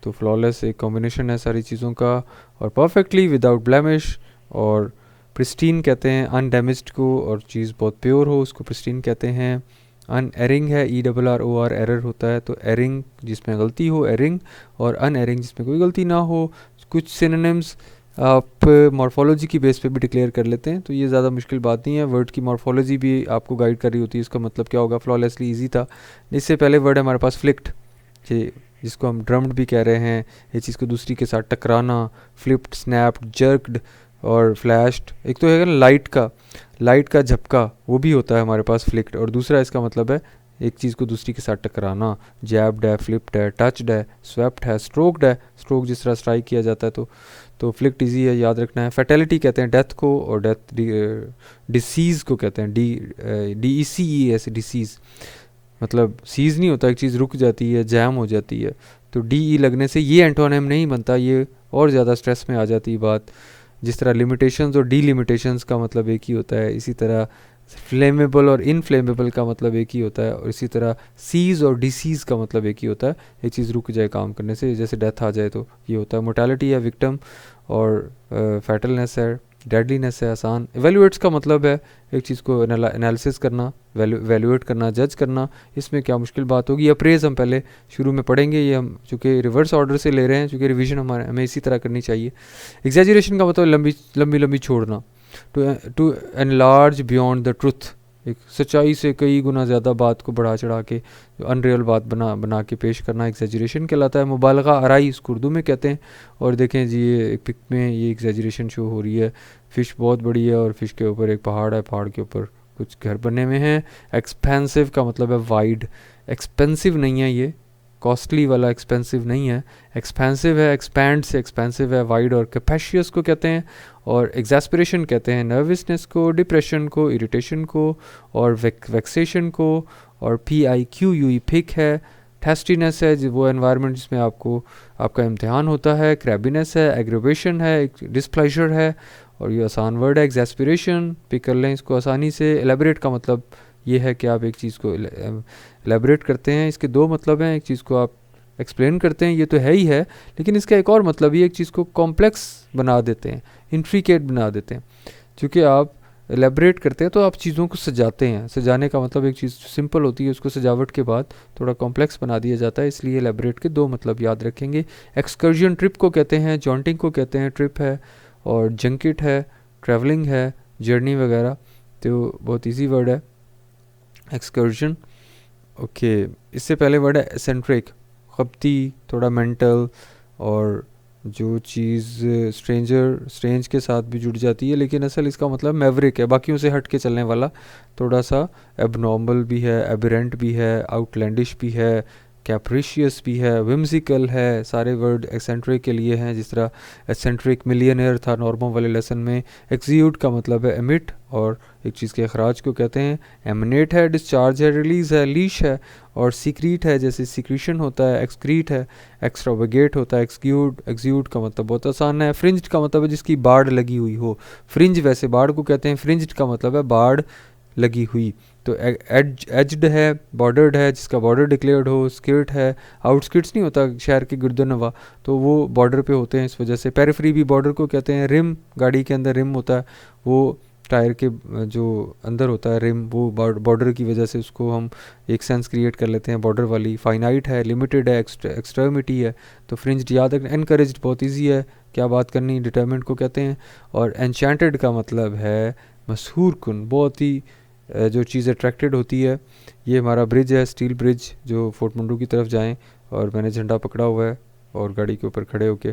तो फ्लॉलेस एक कॉम्बिनेशन है सारी चीज़ों का। और परफेक्टली, विदाउट ब्लेमिश, और प्रिस्टीन कहते हैं अनडैमेज्ड को, और चीज़ बहुत प्योर हो उसको प्रिस्टीन कहते हैं। अनएरिंग है, ERROR, एरर होता है, तो एरिंग जिसमें गलती हो एरिंग, और अनएरिंग जिसमें कोई गलती ना हो। कुछ सिनोनिम्स आप मॉर्फोलॉजी की बेस पे भी डिक्लेयर कर लेते हैं, तो ये ज़्यादा मुश्किल बात नहीं है। वर्ड की मॉर्फोलॉजी भी आपको गाइड कर रही होती है, इसका मतलब क्या होगा। फ्लॉलेसली ईजी था। इससे पहले वर्ड है हमारे पास फ्लिक्ट, जिसको हम ड्रम्ड भी कह रहे हैं, ये चीज़ को दूसरी के साथ टकराना। फ्लिप्ड, स्नैप्ड, जर्क्ड और फ्लैश्ड। एक तो है लाइट का झपका, वो भी होता है हमारे पास फ्लिक्ड, और दूसरा इसका मतलब है एक चीज़ को दूसरी के साथ टकराना। जैब्ड है, फ्लिप्ड है, टच्ड है, स्वेप्ट है, स्ट्रोक्ड है, स्ट्रोक जिस तरह स्ट्राइक किया जाता है, तो फ्लिक्ड इजी है, याद रखना है। फैटेलिटी कहते हैं डेथ को, और डेथ डिसीज़ को कहते हैं DECES, डिसीज़ मतलब सीज़ नहीं होता, एक चीज़ रुक जाती है, जैम हो जाती है, तो DE लगने से ये एंटोनिम नहीं बनता, ये और ज़्यादा स्ट्रेस में आ जाती है बात। जिस तरह लिमिटेशंस और डीलिमिटेशंस का मतलब एक ही होता है, इसी तरह फ्लेमेबल और इनफ्लेमेबल का मतलब एक ही होता है, और इसी तरह सीज़ और डिसीज़ का मतलब एक ही होता है, एक चीज़ रुक जाए काम करने से, जैसे डेथ आ जाए तो ये होता है। मोर्टेलिटी है, विक्टिम, और फैटलनेस है, डेडलीनेस है, आसान। एवेल्यूएट्स का मतलब है एक चीज़ को एनालिसिस करना, वैल्यूएट करना, जज करना, इसमें क्या मुश्किल बात होगी। अप्रेज हम पहले शुरू में पढ़ेंगे, ये हम चूँकि रिवर्स ऑर्डर से ले रहे हैं, चूँकि रिवीजन हमें इसी तरह करनी चाहिए। एग्जैजरेशन का मतलब लंबी छोड़ना, to enlarge beyond the truth, एक सच्चाई से कई गुना ज़्यादा बात को बढ़ा चढ़ा के अनरियल बात बना के पेश करना एग्जैजरेशन कहलाता है। मुबालगा, आराई, इसको उर्दू में कहते हैं। और देखें जी, ये एक पिक में ये एग्जैजरेशन शो हो रही है, फ़िश बहुत बड़ी है और फिश के ऊपर एक पहाड़ है, पहाड़ के ऊपर कुछ घर बने हुए हैं। एक्सपेंसिव का मतलब है वाइड, एक्सपेंसिव नहीं है ये, कॉस्टली वाला एक्सपेंसिव नहीं है, एक्सपेंसिव है, एक्सपैंड से एक्सपेंसिव है, वाइड। और कैपेशियस को कहते हैं, और एग्जैस्पिरेशन कहते हैं नर्वसनेस को, डिप्रेशन को, इरिटेशन को, और वैक्सेशन को। और PIQUE पिक है। टेस्टीनेस है वो एनवायरनमेंट जिसमें आपका इम्तिहान होता है। क्रैबिनेस है, एग्रेवेशन है, डिस्प्लेजर है, और ये आसान वर्ड है। एग्जैस्पिरेशन पिक कर लें इसको आसानी से। एलेबरेट का मतलब ये है कि आप एक चीज़ को एलेबरेट करते हैं, इसके दो मतलब हैं, एक चीज़ को आप एक्सप्लेन करते हैं, ये तो है ही है, लेकिन इसका एक और मतलब ये एक चीज़ को कॉम्प्लेक्स बना देते हैं, इंट्रिकेट बना देते हैं। क्योंकि आप एलेबरेट करते हैं तो आप चीज़ों को सजाते हैं, सजाने का मतलब एक चीज़ सिंपल होती है उसको सजावट के बाद थोड़ा कॉम्प्लेक्स बना दिया जाता है, इसलिए एलेबरेट के दो मतलब याद रखेंगे। एक्सकर्जन ट्रिप को कहते हैं, जॉन्टिंग को कहते हैं, ट्रिप है, और जंकिट है, ट्रैवलिंग है, जर्नी वगैरह, तो बहुत ईजी वर्ड है एक्सकर्जन। ओके, इससे पहले वर्ड है एसेंट्रिक, खपती, थोड़ा मेंटल, और जो चीज़ स्ट्रेंज के साथ भी जुड़ जाती है, लेकिन असल इसका मतलब मैवरिक है, बाकियों से हट के चलने वाला, थोड़ा सा एबनॉर्मल भी है, एबरेंट भी है, आउटलैंडिश भी है, कैप्रिशियस भी है, विम्सिकल है। सारे वर्ड एक्सेंट्रिक के लिए हैं। जिस तरह एक्सेंट्रिक मिलियनियर था नॉर्मल वाले लेसन में। एक्सियूट का मतलब है एमिट, और एक चीज़ के अखराज को कहते हैं। एमिनेट है, डिस्चार्ज है, रिलीज़ है, लीश है, और सीक्रीट है, जैसे सीक्रीशन होता है। एक्सक्रीट है, एक्स्ट्रावेगेट होता है। एक्सियूट का मतलब बहुत आसान है। फ्रिंज्ड का मतलब है जिसकी बाड़ लगी हुई हो। फ्रिंज वैसे बाड़ को कहते हैं, फ्रिंज्ड का मतलब है बाड़ लगी हुई। तो एज्ड है, बॉर्डर्ड है, जिसका बॉर्डर डिक्लेयर्ड हो। स्किर्ट है, आउटस्किर्ट्स नहीं होता शहर के गिरदोनवा, तो वो बॉर्डर पे होते हैं इस वजह से। पेरिफेरी भी बॉर्डर को कहते हैं। रिम, गाड़ी के अंदर रिम होता है, वो टायर के जो अंदर होता है रिम, वो बॉर्डर की वजह से उसको हम एक सेंस क्रिएट कर लेते हैं बॉर्डर वाली। फाइनाइट है, लिमिटेड है, एक्सट्रीमिटी है। तो फ्रिंज्ड याद रखना। एनकरेज्ड बहुत ईजी है, क्या बात करनी, डिटरमिनेंट को कहते हैं। और एनचेंटेड का मतलब है मशहूर कुन, बहुत ही जो चीज़ अट्रैक्टेड होती है। ये हमारा ब्रिज है, स्टील ब्रिज, जो फोर्ट मंडू की तरफ जाएं, और मैंने झंडा पकड़ा हुआ है और गाड़ी के ऊपर खड़े होके,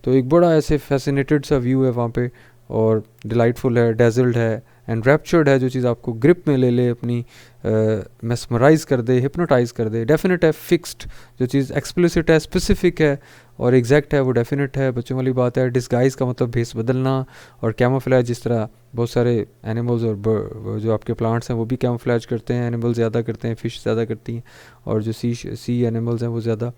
तो एक बड़ा ऐसे फैसिनेटेड सा व्यू है वहाँ पे, और डिलाइटफुल है, डेजल्ड है, एंड रैप्चर्ड है, जो चीज़ आपको ग्रिप में ले ले, अपनी मेस्मराइज कर दे, हिप्नोटाइज कर दे। डेफिनेट है, फिक्स्ड, जो चीज़ एक्सप्लिसिट है, स्पेसिफिक है, और एग्जैक्ट है, वो डेफिनेट है, बच्चों वाली बात है। डिस्गाइज का मतलब भेस बदलना, और कैमोफ्लेज, जिस तरह बहुत सारे एनिमल्स और जो आपके प्लांट्स हैं वो भी कैमोफ्लेज करते हैं। एनिमल ज़्यादा करते हैं, फ़िश ज़्यादा करती हैं, और जो सी एनिमल्स हैं वो ज़्यादा।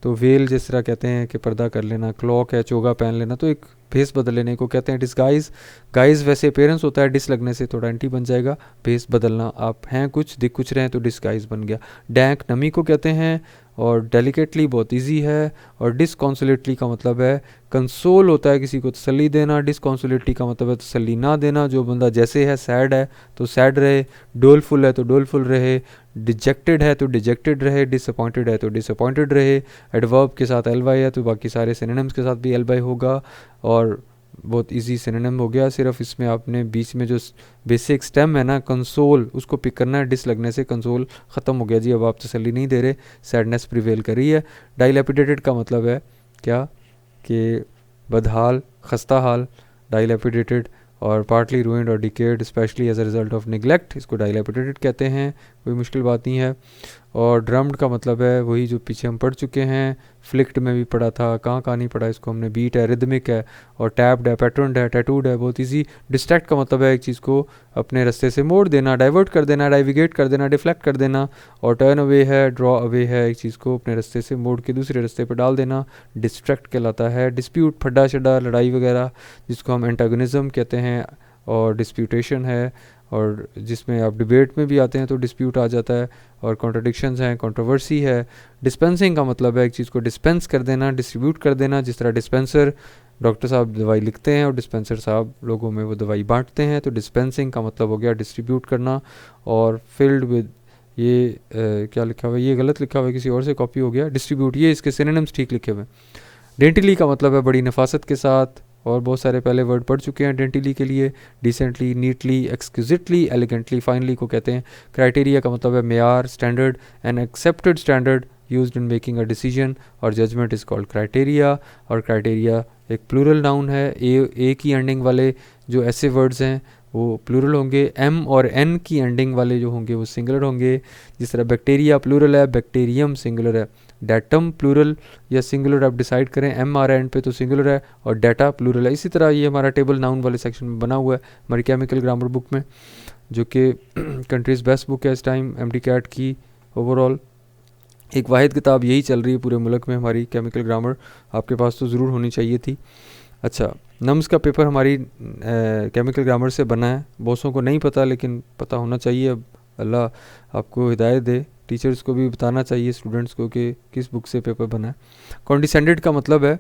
तो वेल जिस तरह कहते हैं कि पर्दा कर लेना। क्लॉक है, चोगा पहन लेना, तो एक भेस बदल लेने को कहते हैं डिस्गाइज। गाइज वैसे अपेरेंस होता है, डिस लगने से थोड़ा एंटी बन जाएगा। भेस बदलना, आप हैं कुछ, दिख कुछ रहे हैं, तो डिस्गाइज बन गया। डैंक नमी को कहते हैं। और डेलिकेटली बहुत इजी है। और डिसकॉन्सोलेटली का मतलब है कंसोल होता है, किसी को तसल्ली देना। डिसकॉन्सोलेटली का मतलब है तसल्ली ना देना। जो बंदा जैसे है, सैड है तो सैड रहे, डोलफुल है तो डोलफुल रहे, डिजेक्टेड है तो डिजेक्टेड रहे, डिसअपॉइंटेड है तो डिसअपॉइंटेड रहे। एडवर्ब के साथ एल वाई है, तो बाकी सारे सिनोनिम्स के साथ भी एल वाई होगा, और बहुत इजी सिनोनिम हो गया। सिर्फ इसमें आपने बीच में जो बेसिक स्टेम है ना, कंसोल, उसको पिक करना है। डिस लगने से कंसोल ख़त्म हो गया जी, अब आप तसल्ली नहीं दे रहे, सैडनेस प्रिवेल कर रही है। डाइलेपिडेटेड का मतलब है क्या, कि बदहाल, खस्ता हाल, डाइलेपिडेटेड। और पार्टली रूइंड और decayed especially as a result of neglect, इसको डाइलेपिडेटेड कहते हैं, कोई मुश्किल बात नहीं है। और ड्रम्ड का मतलब है वही जो पीछे हम पढ़ चुके हैं, फ्लिक्ड में भी पढ़ा था, कहाँ कहाँ नहीं पढ़ा इसको हमने। बीट है, रिदमिक है, और टैप्ड है, पैटर्नड है, टैटूड है, बहुत ईजी। डिस्ट्रैक्ट का मतलब है एक चीज़ को अपने रास्ते से मोड़ देना, डाइवर्ट कर देना, डाइविगेट कर देना, डिफ्लेक्ट कर देना। और टर्न अवे है, ड्रॉ अवे है, एक चीज़ को अपने रास्ते से मोड़ के दूसरे रास्ते पर डाल देना, डिस्ट्रैक्ट कहलाता है। डिस्प्यूट, फड्डा शड्डा, लड़ाई वगैरह, जिसको हम एंटागोनिज्म कहते हैं। और डिस्प्यूटेशन है, और जिसमें आप डिबेट में भी आते हैं तो डिस्प्यूट आ जाता है। और कॉन्ट्रडिक्शंस हैं, कंट्रोवर्सी है। डिस्पेंसिंग का मतलब है एक चीज़ को डिस्पेंस कर देना, डिस्ट्रीब्यूट कर देना। जिस तरह डिस्पेंसर, डॉक्टर साहब दवाई लिखते हैं और डिस्पेंसर साहब लोगों में वो दवाई बांटते हैं, तो डिस्पेंसिंग का मतलब हो गया डिस्ट्रीब्यूट करना। और फिल्ड विद, ये क्या लिखा हुआ है, ये गलत लिखा हुआ है, किसी और से कॉपी हो गया। डिस्ट्रीब्यूट, ये इसके सिनोनिम्स ठीक लिखे हुए हैं। डेंटिली का मतलब है बड़ी नफासत के साथ, और बहुत सारे पहले वर्ड पढ़ चुके हैं डेंटिली के लिए। Decently, neatly, exquisitely, elegantly, finely को कहते हैं। क्राइटेरिया का मतलब है मेयार, standard, an accepted standard used in making a decision. और जजमेंट इज़ कॉल्ड क्राइटेरिया। और क्राइटेरिया एक प्लूरल नाउन है। ए की एंडिंग वाले जो ऐसे वर्ड्स हैं वो प्लूरल होंगे। एम और एन की एंडिंग वाले जो होंगे वो सिंगुलर होंगे। जिस तरह बैक्टीरिया प्लूरल है, बैक्टीरियम सिंगुलर है। डेटम प्लूरल या सिंगुलर आप डिसाइड करें, एम आर एंड पे तो सिंगुलर है, और डाटा प्लूरल है। इसी तरह ये हमारा टेबल नाउन वाले सेक्शन में बना हुआ है हमारी केमिकल ग्रामर बुक में, जो कि कंट्रीज़ बेस्ट बुक है इस टाइम एमडी कैट की। ओवरऑल एक वाहिद किताब यही चल रही है पूरे मुल्क में हमारी, केमिकल ग्रामर। आपके पास तो ज़रूर होनी चाहिए थी। अच्छा, नम्स का पेपर हमारी केमिकल ग्रामर से बना है। बॉसों को नहीं पता, लेकिन पता होना चाहिए। अब अल्लाह आपको हिदायत दे, टीचर्स को भी बताना चाहिए स्टूडेंट्स को कि किस बुक से पेपर बना है। कॉन्डिसेंडेड का मतलब है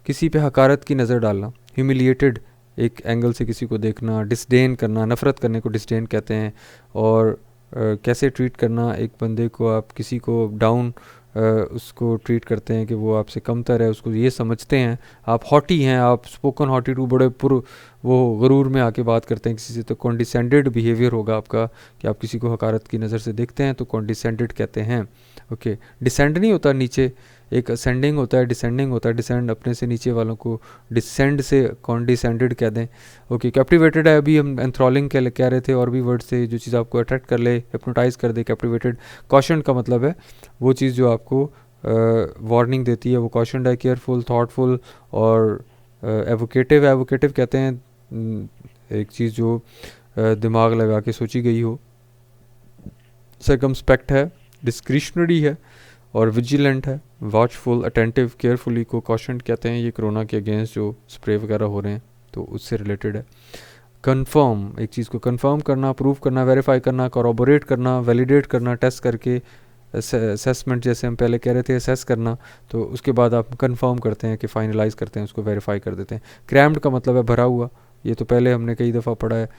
किसी पे हकारत की नज़र डालना। ह्यूमिलिएटेड, एक एंगल से किसी को देखना। डिसडेन करना, नफ़रत करने को डिसडेन कहते हैं। और कैसे ट्रीट करना एक बंदे को, आप किसी को डाउन उसको ट्रीट करते हैं कि वो आपसे कमतर है, उसको ये समझते हैं आप हॉटी हैं, आप स्पोकन हॉटी टू बड़े वो गरूर में आके बात करते हैं किसी से, तो कॉन्डिसेंडेड बिहेवियर होगा आपका कि आप किसी को हकारत की नज़र से देखते हैं तो कॉन्डिसेंडेड कहते हैं। ओके, डिसेंड नहीं होता नीचे, एक असेंडिंग होता है, डिसेंडिंग होता है। डिसेंड अपने से नीचे वालों को डिसेंड से कॉन्डिसेंडेड कह दें। ओके, कैप्टिवेटेड है, अभी हम एंथ्रॉलिंग कह रहे थे, और भी वर्ड से जो चीज़ आपको अट्रैक्ट कर ले, हिप्नोटाइज कर दे, कैप्टिवेटेड। कॉशन का मतलब है वो चीज़ जो आपको वार्निंग देती है, वो कॉशन है। केयरफुल, थॉटफुल और एवोकेटिव। एवोकेटिव कहते हैं एक चीज़ जो दिमाग लगा के सोची गई हो। सर्कमस्पेक्ट है, डिस्क्रिशनरी है, और विजिलेंट है, वॉचफुल, अटेंटिव, केयरफुली को कॉशन कहते हैं। ये कोरोना के अगेंस्ट जो स्प्रे वगैरह हो रहे हैं तो उससे रिलेटेड है। कंफर्म, एक चीज़ को कंफर्म करना, प्रूव करना, वेरीफाई करना, कॉरोबोरेट करना, वैलिडेट करना, टेस्ट करके, असेसमेंट जैसे हम पहले कह रहे थे, असेस करना, तो उसके बाद आप कंफर्म करते हैं कि फाइनलाइज करते हैं, उसको वेरीफाई कर देते हैं। क्रैम्ड का मतलब है भरा हुआ, ये तो पहले हमने कई दफ़ा पढ़ा है,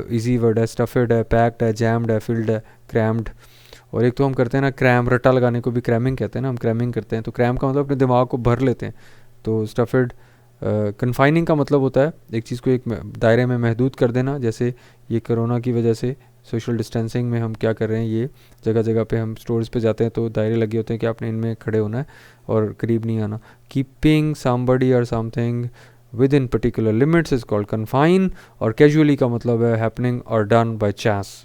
इजी वर्ड है। स्टफेड है, पैक्ड है, जैम्ड है, फिल्ड है, क्रैम्ड। और एक तो हम करते हैं ना क्रैम, रट्टा लगाने को भी क्रैमिंग कहते हैं ना, हम क्रैमिंग करते हैं, तो क्रैम का मतलब अपने दिमाग को भर लेते हैं। तो स्टफेड। कन्फाइनिंग का मतलब होता है एक चीज़ को एक दायरे में महदूद कर देना, जैसे ये कोरोना की वजह से सोशल डिस्टेंसिंग में हम क्या कर रहे हैं, ये जगह जगह पे हम स्टोर्स पे जाते हैं तो दायरे लगे होते हैं कि आपने इनमें खड़े होना है और करीब नहीं आना। कीपिंग समबडी और something with in particular limits is called confine. और कैजुअली का मतलब है हैपनिंग और डन बाय चांस,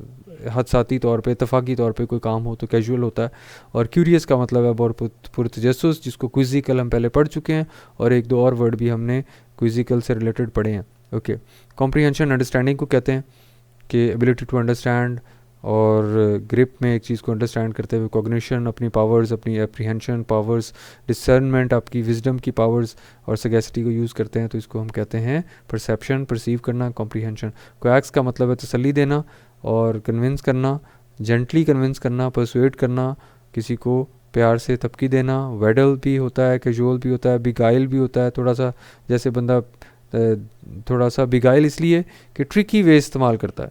हादसाती तौर पे, इतफाक़ी तौर पे कोई काम हो तो कैजुअल होता है। और क्यूरियस का मतलब है पुरतजस्सुस, जिसको क्विजिकल हम पहले पढ़ चुके हैं, और एक दो और वर्ड भी हमने क्विजिकल से रिलेटेड पढ़े हैं। ओके, कॉम्प्रीहेंशन अंडरस्टैंडिंग को कहते हैं कि एबिलिटी टू अंडरस्टैंड, और ग्रिप में एक चीज़ को अंडरस्टैंड करते हुए कॉग्निशन, अपनी पावर्स, अपनी एप्रीहेंशन पावर्स, डिसर्नमेंट, आपकी विजडम की पावर्स, और सगेसिटी को यूज़ करते हैं तो इसको हम कहते हैं परसेप्शन, परसीव करना, कॉम्प्रीहेंशन। कोएक्स का मतलब है तसल्ली देना और कन्विंस करना, जेंटली कन्विंस करना, परसुएट करना, किसी को प्यार से थपकी देना। वेडल भी होता है, कैजुअल भी होता है, बिगाइल भी होता है, थोड़ा सा जैसे बंदा थोड़ा सा बिगाइल इसलिए कि ट्रिकी वे इस्तेमाल करता है,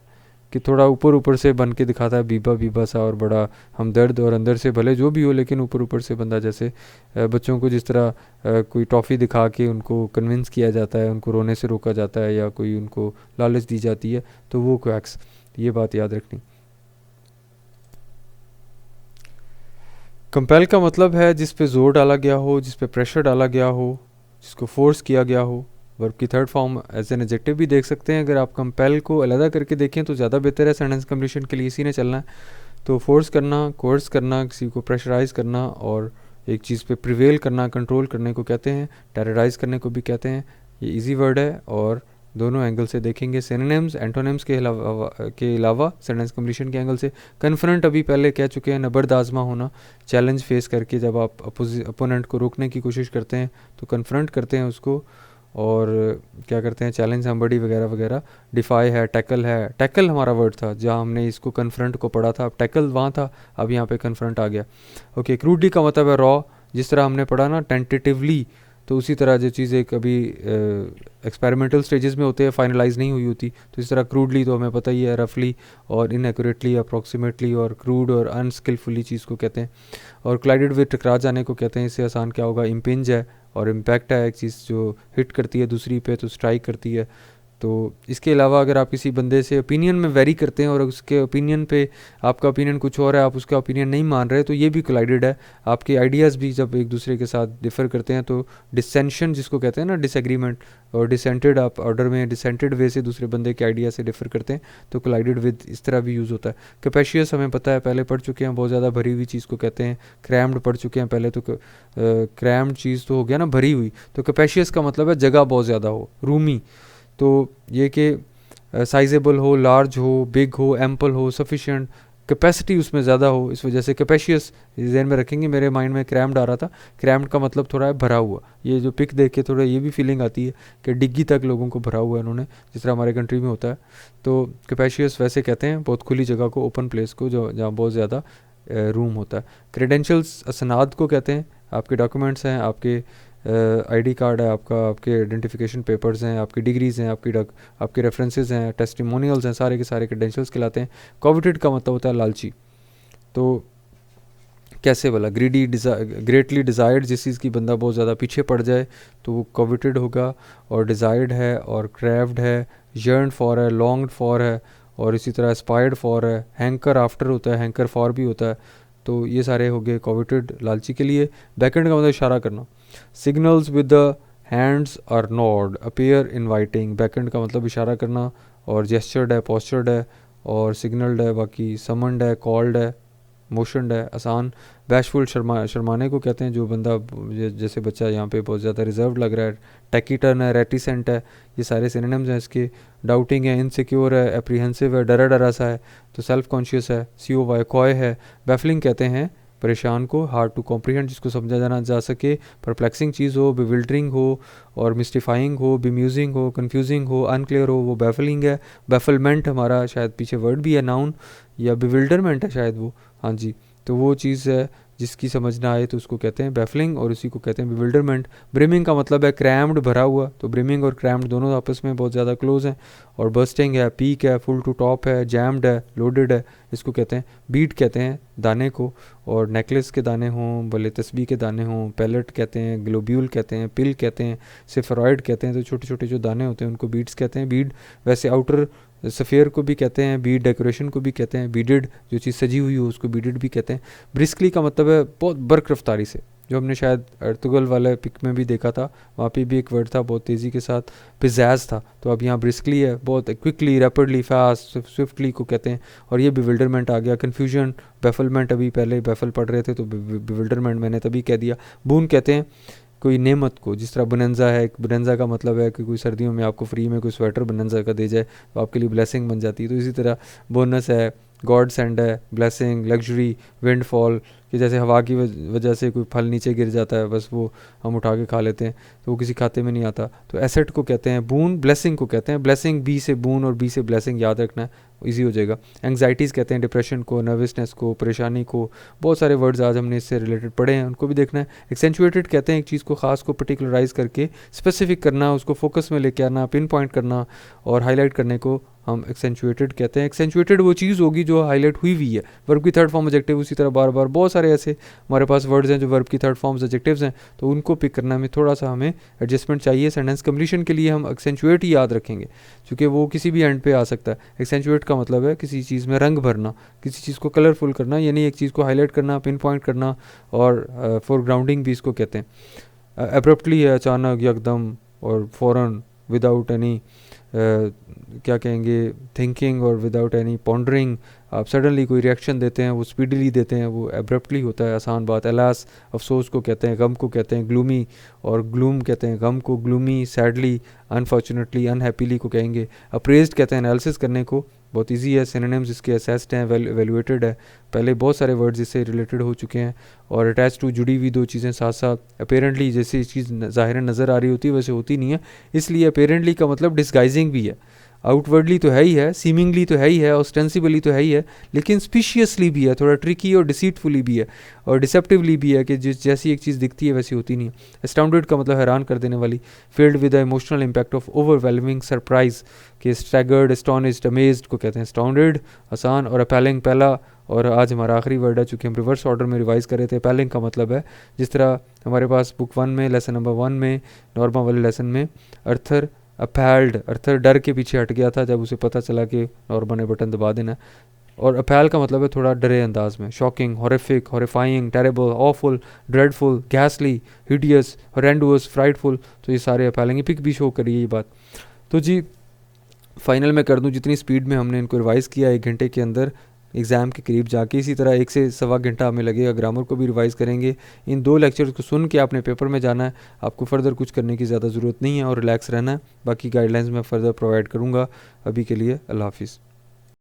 कि थोड़ा ऊपर ऊपर से बन के दिखाता है, बीबा बीबा सा और बड़ा हमदर्द, और अंदर से भले जो भी हो लेकिन ऊपर ऊपर से बंदा, जैसे बच्चों को जिस तरह कोई टॉफ़ी दिखा के उनको कन्विंस किया जाता है, उनको रोने से रोका जाता है, या कोई उनको लालच दी जाती है, तो वो कोएक्स, ये बात याद रखनी। कंपेल का मतलब है जिस पे जोर डाला गया हो, जिस पे प्रेशर डाला गया हो, जिसको फोर्स किया गया हो। वर्ब की third form as an adjective भी देख सकते हैं। अगर आप कंपेल को अलग करके देखें तो ज़्यादा बेहतर है, सेंटेंस कंप्लीशन के लिए इसी ने चलना है। तो फोर्स करना, कोर्स करना, किसी को प्रेशराइज करना, और एक चीज़ पे प्रिवेल करना, कंट्रोल करने को कहते हैं, टेरराइज करने को भी कहते हैं। ये इजी वर्ड है और दोनों एंगल से देखेंगे, सिनोनिम्स, एंटोनिम्स के अलावा सेंटेंस कंप्लीशन के एंगल से। कन्फ्रंट अभी पहले कह चुके हैं, नबर्द आजमा होना, चैलेंज फेस करके जब आप अपोनेंट को रोकने की कोशिश करते हैं तो कन्फ्रंट करते हैं उसको, और क्या करते हैं, चैलेंज समबडी वगैरह वगैरह। डिफाई है, टैकल है, टैकल हमारा वर्ड था जहाँ हमने इसको कन्फ्रंट को पढ़ा था, अब टैकल वहाँ था, अब यहाँ पे कन्फ्रंट आ गया। ओके, क्रूडली का मतलब है रॉ, जिस तरह हमने पढ़ा ना टेंटेटिवली, तो उसी तरह जो चीज़ एक अभी एक्सपेरिमेंटल स्टेजेस में होते हैं, फाइनलाइज नहीं हुई होती, तो इस तरह क्रूडली तो हमें पता ही है, रफली और इनएक्यूरेटली, अप्रॉक्सीमेटली, और क्रूड और अनस्किलफुली चीज़ को कहते हैं। और क्लाइडेड विद, टकरा जाने को कहते हैं, इससे आसान क्या होगा, इम्पिंज है, और इम्पैक्ट है, एक चीज़ जो हिट करती है दूसरी पे तो स्ट्राइक करती है। तो इसके अलावा अगर आप किसी बंदे से ओपिनियन में वेरी करते हैं और उसके ओपिनियन पे आपका ओपिनियन कुछ और है, आप उसका ओपिनियन नहीं मान रहे, तो ये भी कोलाइडेड है। आपके आइडियाज़ भी जब एक दूसरे के साथ डिफ़र करते हैं तो डिसेंशन जिसको कहते हैं ना, डिसएग्रीमेंट, और डिसेंटेड, आप ऑर्डर में डिसेंटेड वे से दूसरे बंदे के आइडिया से डिफ़र करते हैं तो कोलाइडेड विद इस तरह भी यूज़ होता है। कैपेशियस हमें पता है, पहले पढ़ चुके हैं, बहुत ज़्यादा भरी हुई चीज़ को कहते हैं। क्रैम्ड पढ़ चुके हैं पहले, तो क्रैम्ड चीज़ तो हो गया ना भरी हुई, तो कैपेशियस का मतलब है जगह बहुत ज़्यादा हो, रूमी। तो ये कि साइजेबल हो, लार्ज हो, बिग हो, एम्पल हो, सफिशिएंट, कैपेसिटी उसमें ज़्यादा हो, इस वजह से कैपेशियस जहन में रखेंगे। मेरे माइंड में क्रैम्ड आ रहा था, क्रैम्ड का मतलब थोड़ा है भरा हुआ। ये जो पिक देख के थोड़ा ये भी फीलिंग आती है कि डिग्गी तक लोगों को भरा हुआ है इन्होंने, जिस तरह हमारे कंट्री में होता है। तो कैपेशियस वैसे कहते हैं बहुत खुली जगह को, ओपन प्लेस को, जो जहाँ बहुत ज़्यादा रूम होता है। क्रेडेंशियल्स असनाद को कहते हैं, आपके डॉक्यूमेंट्स हैं, आपके आईडी कार्ड है आपका, आपके आइडेंटिफिकेशन पेपर्स हैं, आपकी डिग्रीज़ हैं, आपके रेफरेंसेस हैं, टेस्टिमोनियल्स हैं, सारे के सारे क्रेडेंशियल्स कहलाते हैं। कॉविटेड का मतलब होता है लालची। तो कैसे वाला ग्रेटली डिज़ायर्ड, जिस चीज़ की बंदा बहुत ज़्यादा पीछे पड़ जाए तो वो कविटेड होगा, और डिज़ायर्ड है, और क्रेव्ड है, यर्न फॉर है, लॉन्ग्ड फॉर है, और इसी तरह एस्पायर्ड फॉर है, हैंकर आफ्टर होता है, हैंकर फॉर भी होता है। तो ये सारे हो गए कविटेड, लालची के लिए। बैकेंड का मतलब इशारा करना। Signals with the hands or nod appear inviting, beckoned का मतलब इशारा करना, और जेस्चर्ड है, पोस्चर्ड है, और सिग्नल्ड है, बाकी समन्ड है, कॉल्ड है, मोशनड है, आसान। बैशफुल शर्माने को कहते हैं, जो बंदा जैसे बच्चा यहाँ पे बहुत ज़्यादा रिजर्व लग रहा है। टैकीटर्न है, रेटिसेंट है, ये सारे सिनोनिम्स हैं इसके। डाउटिंग है, इनसिक्योर है, एप्रीहेंसिव है, डरा डरा सा है, तो सेल्फ कॉन्शियस है। COY कॉय है। बैफलिंग कहते हैं परेशान को, हार्ड टू कॉम्प्रीहेंड, जिसको समझा जाना जा सके, परप्लेक्सिंग चीज़ हो, बिविल्डरिंग हो, और मिस्टिफाइंग हो, बेम्यूजिंग हो, कन्फ्यूजिंग हो, अनक्लियर हो, वो बैफलिंग है। बैफलमेंट हमारा शायद पीछे वर्ड भी है, नाउन, या बिविल्डरमेंट है शायद वो, हाँ जी। तो वो चीज़ है जिसकी समझ ना आए तो उसको कहते हैं बैफलिंग, और उसी को कहते हैं बिविल्डरमेंट। ब्रिमिंग का मतलब है क्रैम्ड, भरा हुआ, तो ब्रिमिंग और क्रैम्ड दोनों आपस में बहुत ज़्यादा क्लोज हैं। और बर्स्टिंग है, पीक है, फुल टू टॉप है, जैम्ड है, लोडेड है, इसको कहते हैं। बीट कहते हैं दाने को, और नेकलेस के दाने हों, भले तस्बीह के दाने हों, पैलेट कहते हैं, ग्लोब्यूल कहते हैं, पिल कहते हैं, सेफरॉइड कहते हैं, तो छोटे छोटे जो दाने होते हैं उनको बीड्स कहते हैं। बीड वैसे आउटर सफ़ेयर को भी कहते हैं, बीड डेकोरेशन को भी कहते हैं, बीडेड जो चीज़ सजी हुई हो उसको बीडेड भी कहते हैं। ब्रिस्कली का मतलब है बहुत बर्क रफ्तारी से, जो हमने शायद अर्तुगल वाले पिक में भी देखा था, वहाँ पे भी एक वर्ड था बहुत तेज़ी के साथ, पिज़ैज़ था, तो अब यहाँ ब्रिस्कली है, बहुत क्विकली, रैपिडली, फास्ट, स्विफ्टली को कहते हैं। और ये बिविल्डरमेंट आ गया। कन्फ्यूजन, बैफलमेंट, अभी पहले बैफल पढ़ रहे थे तो बिविल्डरमेंट मैंने तभी कह दिया। बून कहते हैं कोई नेमत को, जिस तरह बोनेंजा है, बोनेंजा का मतलब है कि कोई सर्दियों में आपको फ्री में कोई स्वेटर बोनेंजा का दे जाए तो आपके लिए ब्लेसिंग बन जाती है। तो इसी तरह बोनस है, गॉड सेंड है, ब्लेसिंग, लग्जरी, विंडफॉल, कि जैसे हवा की वजह से कोई फल नीचे गिर जाता है, बस वो हम उठा के खा लेते हैं, तो वो किसी खाते में नहीं आता, तो एसेट को कहते हैं। बून ब्लेसिंग को कहते हैं, ब्लेसिंग बी से बून और बी से ब्लेसिंग याद रखना है, ईजी हो जाएगा। एंग्जाइटीज़ कहते हैं डिप्रेशन को, नर्वसनेस को, परेशानी को, बहुत सारे वर्ड्स आज हमने इससे रिलेटेड पढ़े हैं, उनको भी देखना है। एक्सेंचुएटेड कहते हैं एक चीज़ को ख़ास को पर्टिकुलराइज करके स्पेसिफिक करना, उसको फोकस में लेके आना, पिन पॉइंट करना और हाईलाइट करने को हम एक्सेंचुएटेड कहते हैं। एक्सेंचुएटेड वो चीज़ होगी जो हाईलाइट हुई हुई है। वर्ब की थर्ड फॉर्म एडजेक्टिव, उसी तरह बार बार बहुत सारे ऐसे हमारे पास वर्ड्स हैं जो वर्ब की थर्ड फॉर्म्स एडजेक्टिव्स हैं, तो उनको पिक करना में थोड़ा सा हमें एडजस्टमेंट चाहिए। सेंटेंस कंप्लीशन के लिए हम एक्सेंचुएट ही याद रखेंगे, क्योंकि वो किसी भी एंड पे आ सकता है। एक्सेंचुएट का मतलब है किसी चीज़ में रंग भरना, किसी चीज़ को कलरफुल करना, यानी एक चीज़ को हाईलाइट करना, पिन पॉइंट करना, और फोरग्राउंडिंग भी इसको कहते हैं। एब्रप्टली है अचानक, यकदम, और फ़ौरन, विदाउट एनी क्या कहेंगे, थिंकिंग, और विदाउट एनी पॉन्डरिंग, आप सडनली कोई रिएक्शन देते हैं, वो स्पीडली देते हैं, वो एब्रप्टली होता है, आसान बात। अलास अफसोस को कहते हैं, गम को कहते हैं, ग्लूमी, और ग्लूम कहते हैं गम को, ग्लूमी, सैडली, अनफॉर्चुनेटली, अनहैप्पीली को कहेंगे। अप्रेज्ड कहते हैं एनालिसिस करने को, बहुत इजी है। सिनोनिम्स इसके असेस्ड हैं, एवेल्युएटेड है, पहले बहुत सारे वर्ड्स इससे रिलेटेड हो चुके हैं। और अटैच टू, जुड़ी हुई, दो चीज़ें साथ साथ। अपेरेंटली, जैसे चीज़ ज़ाहिर नज़र आ रही होती है वैसे होती नहीं है, इसलिए अपेरेंटली का मतलब डिस्गाइजिंग भी है। आउटवर्डली तो है ही है, सीमिंगली तो है ही है, ऑस्टेंसिबली तो है ही है, लेकिन स्पीशियसली भी है, थोड़ा ट्रिकी और डिसीटफुली भी है, और डिसेप्टिवली भी है, कि जैसी एक चीज़ दिखती है वैसी होती नहीं है। एस्टाउंडेड का मतलब हैरान कर देने वाली। Field with the emotional impact of overwhelming surprise, कि स्टैगर्ड, एस्टॉनिश्ड, अमेज्ड को कहते हैं एस्टाउंडेड, आसान। और अपैलिंग पहला और आज हमारा आखिरी वर्ड है, चूँकि हम रिवर्स ऑर्डर में रिवाइज कर रहे थे। अपैलिंग का मतलब है जिस तरह हमारे पास बुक 1 में, लेसन नंबर 1 में, नॉर्मा वाले लेसन में, अर्थर अपैल्ड, अर्थर डर के पीछे हट गया था जब उसे पता चला कि नॉर्मा ने बटन दबा देना। और अपैल का मतलब है थोड़ा डरे अंदाज में। Shocking, horrific, horrifying, terrible, awful, dreadful, गैसली, हिडियस, हॉरेंडुअस, फ्राइटफुल, तो ये सारे अपैलिंग पिक भी शो करिए ये बात। तो जी फाइनल में कर दूं, जितनी स्पीड में हमने इनको रिवाइज़ किया 1 घंटे के अंदर एग्ज़ाम के करीब जाके, इसी तरह 1 से सवा घंटा हमें लगेगा। ग्रामर को भी रिवाइज़ करेंगे। इन 2 लेक्चर्स को सुन के आपने पेपर में जाना है, आपको फ़र्दर कुछ करने की ज़्यादा ज़रूरत नहीं है, और रिलैक्स रहना है। बाकी गाइडलाइंस मैं फ़र्दर प्रोवाइड करूँगा। अभी के लिए अल्लाह हाफिज़।